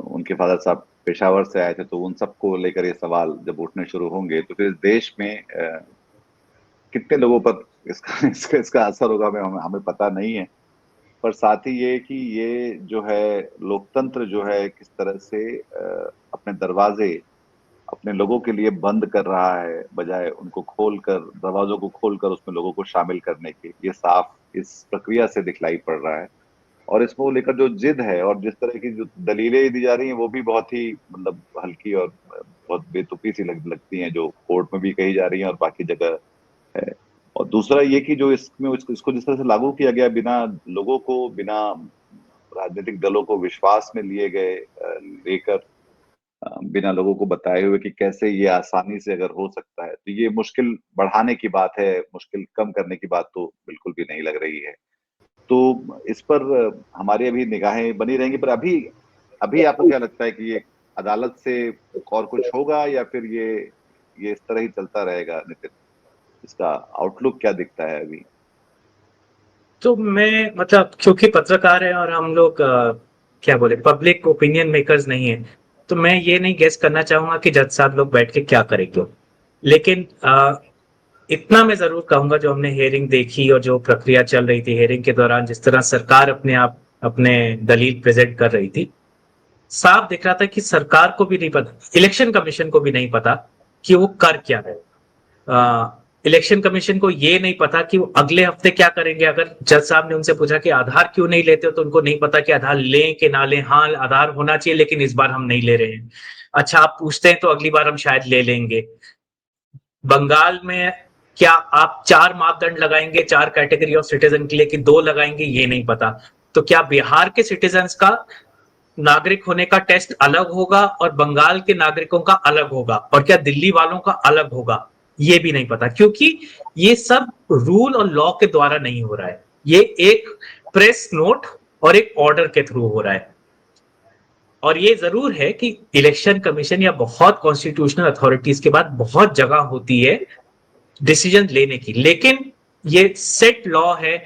A: उनके फादर साहब पेशावर से आए थे, तो उन सबको लेकर ये सवाल जब उठने शुरू होंगे तो फिर देश में कितने लोगों पर इसका असर होगा हमें पता नहीं है। पर साथ ही ये कि ये जो है लोकतंत्र जो है किस तरह से अपने दरवाजे अपने लोगों के लिए बंद कर रहा है, बजाय उनको खोलकर, दरवाजों को खोलकर उसमें लोगों को शामिल करने के, ये साफ इस प्रक्रिया से दिखलाई पड़ रहा है। और इसको लेकर जो जिद है और जिस तरह की जो दलीलें दी जा रही हैं वो भी बहुत ही मतलब हल्की और बहुत बेतुकी सी लगती हैं, जो कोर्ट में भी कही जा रही हैं और बाकी जगह है। और दूसरा ये कि जो इसमें इसको जिस तरह से लागू किया गया, बिना लोगों को, बिना राजनीतिक दलों को विश्वास में लिए गए, लेकर बिना लोगों को बताए हुए कि कैसे ये आसानी से अगर हो सकता है, तो ये मुश्किल बढ़ाने की बात है, मुश्किल कम करने की बात तो बिल्कुल भी नहीं लग रही है। तो इस पर हमारी अभी निगाहें बनी रहेंगी। पर अभी आपको क्या लगता है कि ये अदालत से और कुछ होगा, या फिर ये इस तरह ही चलता रहेगा? नितिन, इसका आउटलुक क्या दिखता है अभी?
B: तो मैं मतलब क्योंकि पत्रकार है और हम लोग क्या बोले पब्लिक ओपिनियन मेकर्स नहीं है, तो मैं ये नहीं गेस करना चाहूंगा कि जज साहब लोग बैठ के क्या करेंगे। लेकिन इतना मैं जरूर कहूंगा, जो हमने हियरिंग देखी और जो प्रक्रिया चल रही थी हियरिंग के दौरान, जिस तरह सरकार अपने दलील प्रेजेंट कर रही थी, साफ दिख रहा था कि सरकार को भी नहीं पता, इलेक्शन कमीशन को भी नहीं पता कि वो कर क्या है। इलेक्शन कमीशन को ये नहीं पता कि वो अगले हफ्ते क्या करेंगे। अगर जज साहब ने उनसे पूछा कि आधार क्यों नहीं लेते हो, तो उनको नहीं पता कि आधार लें कि ना लें। हाँ, आधार होना चाहिए लेकिन इस बार हम नहीं ले रहे हैं। अच्छा, आप पूछते हैं तो अगली बार हम शायद ले लेंगे। बंगाल में क्या आप 4 मापदंड लगाएंगे 4 कैटेगरी ऑफ सिटीजन के लिए कि 2 लगाएंगे, ये नहीं पता। तो क्या बिहार के सिटीजन्स का नागरिक होने का टेस्ट अलग होगा और बंगाल के नागरिकों का अलग होगा, और क्या दिल्ली वालों का अलग होगा, ये भी नहीं पता। क्योंकि ये सब रूल और लॉ के द्वारा नहीं हो रहा है, ये एक प्रेस नोट और एक ऑर्डर के थ्रू हो रहा है। और ये जरूर है कि इलेक्शन कमीशन या बहुत कॉन्स्टिट्यूशनल अथॉरिटीज के बाद बहुत जगह होती है डिसीजन लेने की, लेकिन ये सेट लॉ है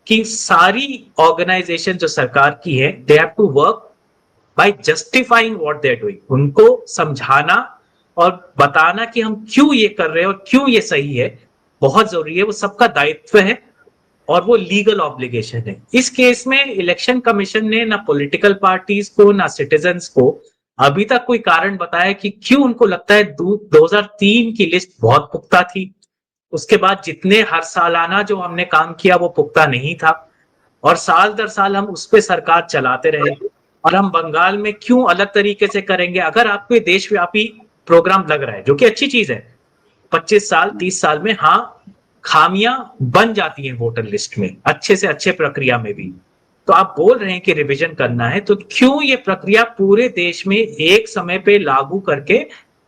B: कि सारी ऑर्गेनाइजेशन जो सरकार की है, they have to work by justifying what they are doing. उनको समझाना और बताना कि हम क्यों ये कर रहे हैं और क्यों ये सही है, बहुत जरूरी है। वो सबका दायित्व है और वो लीगल ऑब्लिगेशन है। इस केस में इलेक्शन कमीशन ने ना पॉलिटिकल पार्टीज को ना सिटीजन्स को अभी तक कोई कारण बताया कि क्यों उनको लगता है 2003 की लिस्ट बहुत पुख्ता थी, उसके बाद जितने हर सालाना जो हमने काम किया वो पुख्ता नहीं था, और साल दर साल हम उस पर सरकार चलाते रहे। और हम बंगाल में क्यों अलग तरीके से करेंगे? अगर आपको देशव्यापी प्रोग्राम लग रहा है, जो कि अच्छी चीज है, 25 साल 30 साल में हाँ खामियां बन जाती हैं वोटर लिस्ट में, अच्छे से अच्छे प्रक्रिया में भी। तो आप बोल रहे हैं कि रिवीजन करना है, तो क्यों ये प्रक्रिया पूरे देश में एक समय पे लागू करके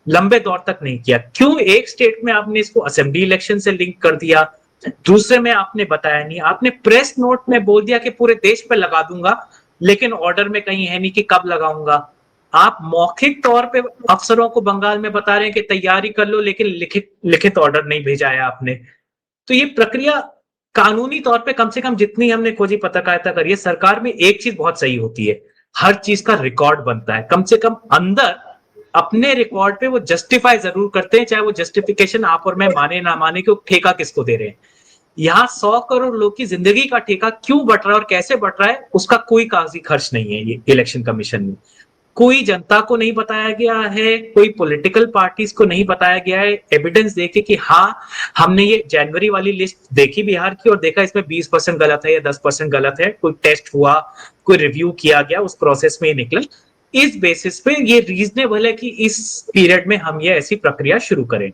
B: लंबे दौर तक नहीं किया? क्यों एक स्टेट में आपने इसको असेंबली इलेक्शन से लिंक कर दिया, दूसरे में आपने बताया नहीं? आपने प्रेस नोट में बोल दिया कि पूरे देश पे लगा दूंगा, लेकिन ऑर्डर में कहीं है नहीं कि कब लगाऊंगा। आप मौखिक तौर पे अफसरों को बंगाल में बता रहे हैं कि तैयारी कर लो, लेकिन लिखित ऑर्डर नहीं भेजा है आपने। तो ये प्रक्रिया कानूनी तौर पे कम से कम जितनी हमने खोजी पत्रकारिता करी है, सरकार में एक चीज बहुत सही होती है, हर चीज का रिकॉर्ड बनता है। कम से कम अंदर अपने रिकॉर्ड पे वो जस्टिफाई जरूर करते हैं, चाहे वो जस्टिफिकेशन आप और मैं माने ना माने कि वो ठेका किसको दे रहे हैं। यहाँ 100 करोड़ लोग की जिंदगी का ठेका क्यों बट रहा है और कैसे बट रहा है, उसका कोई कागजी खर्च नहीं है ये इलेक्शन कमीशन में। कोई जनता को नहीं बताया गया है, कोई पॉलिटिकल पार्टीज को नहीं बताया गया है एविडेंस देके कि हाँ हमने ये जनवरी वाली लिस्ट देखी बिहार की और देखा इसमें 20% गलत है या 10% गलत है, कोई टेस्ट हुआ, कोई रिव्यू किया गया, उस प्रोसेस में ये निकला। इस बेसिस पे ये रीजनेबल है कि इस पीरियड में हम ये ऐसी प्रक्रिया शुरू करें।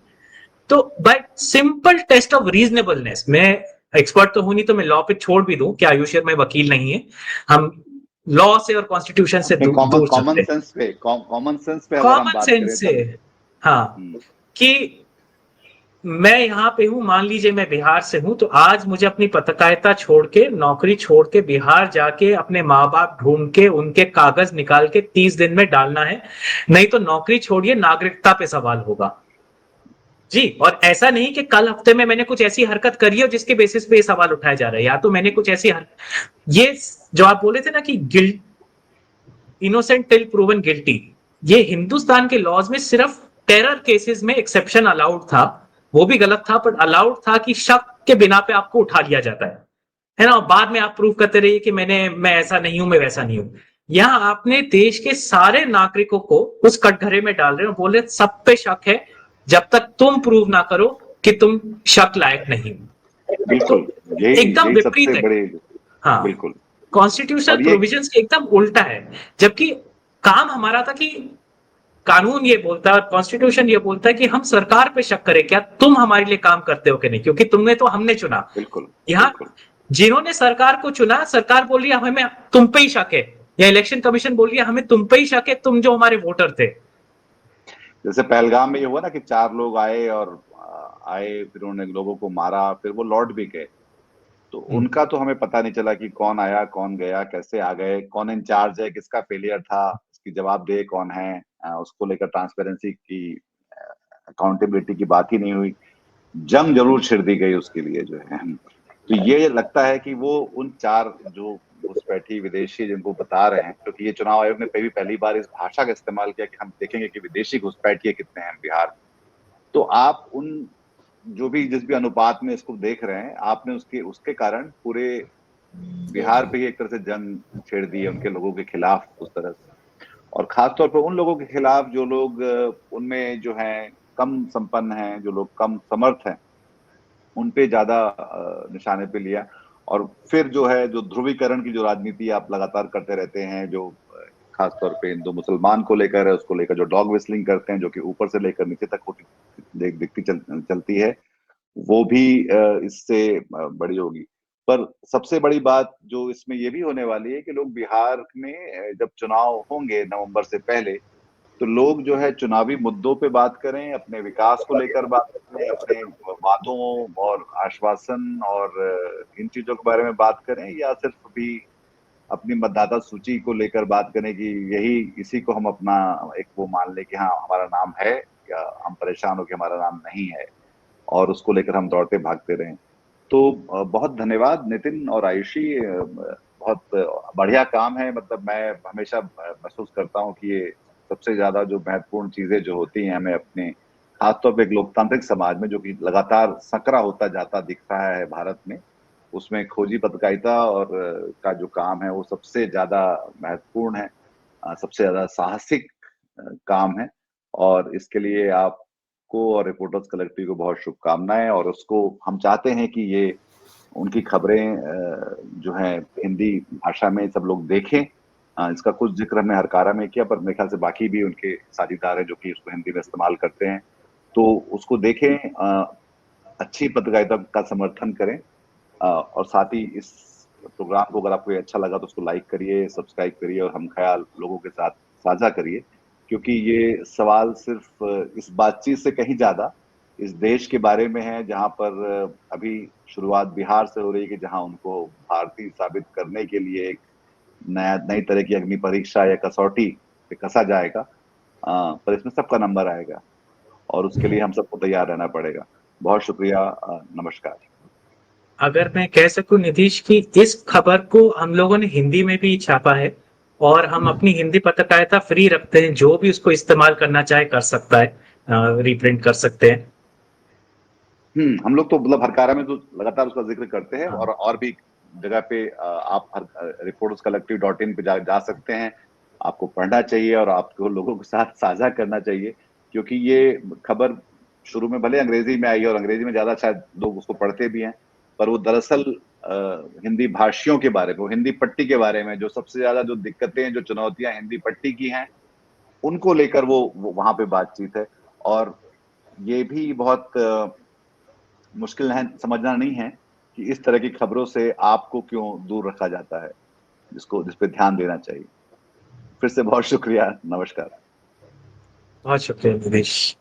B: तो by simple test of reasonableness, मैं एक्सपर्ट तो हूं नहीं तो मैं लॉ पे छोड़ भी दूं कि आयुष में वकील नहीं है, हम लॉ से और कॉन्स्टिट्यूशन से दूर
A: कॉमन सेंस पे अगर हम बात करें
B: से हाँ कि मैं यहाँ पे हूँ, मान लीजिए मैं बिहार से हूँ, तो आज मुझे अपनी पत्रकारिता छोड़ के, नौकरी छोड़ के बिहार जाके अपने माँ बाप ढूंढ के उनके कागज निकाल के 30 दिन में डालना है, नहीं तो नौकरी छोड़िए नागरिकता पे सवाल होगा जी। और ऐसा नहीं कि कल हफ्ते में मैंने कुछ ऐसी हरकत करी हो जिसके बेसिस पे ये सवाल उठाया जा रहा है, या तो मैंने कुछ ऐसी ये जो आप बोले थे ना कि guilt, innocent till proven guilty, ये हिंदुस्तान के लॉज में सिर्फ टेरर केसेस में एक्सेप्शन अलाउड था, वो भी गलत था, पर अलाउड था कि शक के बिना पे आपको उठा लिया जाता है ना, और बाद में आप प्रूव करते रहिए कि मैं ऐसा नहीं हूं, मैं वैसा नहीं हूं। यहां आपने देश के सारे नागरिकों को उस कटघरे में डाल रहे हो, बोले सब पे शक है जब तक तुम प्रूव ना करो कि तुम शक लायक नहीं हो।
A: बिल्कुल,
B: तो
A: यही
B: एकदम
A: यही
B: विपरीत
A: सबसे
B: है।
A: बड़े।
B: हाँ,
A: बिल्कुल।
B: कॉन्स्टिट्यूशनल
A: और ये
B: प्रोविजंस के एकदम उल्टा है, जबकि काम हमारा था कि कानून ये बोलता है, कॉन्स्टिट्यूशन ये बोलता है कि हम सरकार पे शक करें, क्या तुम हमारे लिए काम करते हो कि नहीं, क्योंकि तुमने तो हमने चुना।
A: बिल्कुल,
B: यहाँ
A: बिल्कुल।
B: जिन्होंने सरकार को चुना, सरकार बोल रही है हमें तुम पे ही शक है, या इलेक्शन कमीशन बोल रही है हमें तुम पे ही शक है, तुम जो हमारे वोटर थे।
A: जैसे पहलगाम में ये हुआ ना कि 4 लोग आए और आए, फिर उन्होंने लोगों को मारा, फिर वो लौट भी गए। तो उनका तो हमें पता नहीं चला कि कौन आया, कौन गया, कैसे आ गए, कौन इंचार्ज है, किसका फेलियर था, उसकी जवाबदेह कौन है। उसको लेकर ट्रांसपेरेंसी की, अकाउंटेबिलिटी की बात ही नहीं हुई। जंग जरूर छिड़ दी गई उसके लिए जो है। तो ये लगता है कि वो उन 4 जो घुसपैठी विदेशी जिनको बता रहे हैं, क्योंकि ये चुनाव आयोग ने पहली बार इस भाषा का इस्तेमाल किया कि हम देखेंगे कि विदेशी घुसपैठिए कितने हैं बिहार में। तो आप उन जो भी जिस भी अनुपात में इसको देख रहे हैं, आपने उसके उसके कारण पूरे बिहार पे ही एक तरह से जंग छेड़ दी है उनके लोगों के खिलाफ उस तरह से। और खासतौर पर उन लोगों के खिलाफ जो लोग उनमें जो हैं कम संपन्न हैं, जो लोग कम समर्थ हैं, उन पे ज्यादा निशाने पे लिया। और फिर जो है जो ध्रुवीकरण की जो राजनीति आप लगातार करते रहते हैं, जो खासतौर पे हिंदू मुसलमान को लेकर है, उसको लेकर जो डॉग विस्लिंग करते हैं, जो कि ऊपर से लेकर नीचे तक होती दिखती चलती है, वो भी इससे बड़ी होगी। पर सबसे बड़ी बात जो इसमें ये भी होने वाली है कि लोग बिहार में जब चुनाव होंगे नवंबर से पहले, तो लोग जो है चुनावी मुद्दों पे बात करें, अपने विकास को लेकर बात करें, अपने वादों और आश्वासन और इन चीजों के बारे में बात करें, या सिर्फ भी अपनी मतदाता सूची को लेकर बात करें कि यही इसी को हम अपना एक वो मान लें कि हाँ हमारा नाम है, या हम परेशान हो कि हमारा नाम नहीं है, और उसको लेकर हम दौड़ते भागते रहें। तो बहुत धन्यवाद नितिन और आयुषी। बहुत बढ़िया काम है। मतलब मैं हमेशा महसूस करता हूँ कि ये सबसे ज्यादा जो महत्वपूर्ण चीजें जो होती हैं हमें अपने, खासतौर पर एक लोकतांत्रिक समाज में जो कि लगातार संकरा होता जाता दिख रहा है भारत में, उसमें खोजी पत्रकारिता और का जो काम है वो सबसे ज्यादा महत्वपूर्ण है, सबसे ज्यादा साहसिक काम है। और इसके लिए आपको और रिपोर्टर्स कलेक्टिव को बहुत शुभकामनाएं। और उसको हम चाहते हैं कि ये उनकी खबरें जो है हिंदी भाषा में सब लोग देखें। इसका कुछ जिक्र हमने हरकारा में किया, पर मेरे ख्याल से बाकी भी उनके साझीदार हैं जो कि उसको हिंदी में इस्तेमाल करते हैं, तो उसको देखें, अच्छी पत्रकारिता का समर्थन करें। और साथ ही इस प्रोग्राम को अगर आपको ये अच्छा लगा तो उसको लाइक करिए, सब्सक्राइब करिए, और हम ख्याल लोगों के साथ साझा करिए, क्योंकि ये सवाल सिर्फ इस बातचीत से कहीं ज्यादा इस देश के बारे में है, जहां पर अभी शुरुआत बिहार से हो रही है कि जहां उनको भारतीय साबित करने के लिए एक नई तरह की अग्नि परीक्षा या कसौटी पे कसा जाएगा। पर इसमें सबका नंबर आएगा, और उसके लिए हम सबको तैयार रहना पड़ेगा। बहुत शुक्रिया। नमस्कार।
B: अगर मैं कह सकूं नीतीश की, इस खबर को हम लोगों ने हिंदी में भी छापा है, और हम अपनी हिंदी पत्रकारिता फ्री रखते हैं, जो भी उसको इस्तेमाल करना चाहे कर सकता है, रिप्रिंट कर सकते हैं।
A: हम लोग तो मतलब हरकारा में तो लगातार उसका जिक्र करते हैं,
B: हाँ।
A: और भी जगह पे आप reporterscollective.in पे जा सकते हैं। आपको पढ़ना चाहिए और आपको लोगों के साथ साझा करना चाहिए, क्योंकि ये खबर शुरू में भले अंग्रेजी में आई, और अंग्रेजी में ज्यादा शायद लोग उसको पढ़ते भी हैं, पर वो दरअसल हिंदी भाषियों के बारे में, वो हिंदी पट्टी के बारे में, जो सबसे ज्यादा जो दिक्कतें, जो चुनौतियां हिंदी पट्टी की हैं, उनको लेकर वो वहां पे बातचीत है। और ये भी बहुत मुश्किल है, समझना नहीं है कि इस तरह की खबरों से आपको क्यों दूर रखा जाता है, जिस पे ध्यान देना चाहिए। फिर से बहुत शुक्रिया। नमस्कार।
B: बहुत शुक्रिया नीतीश।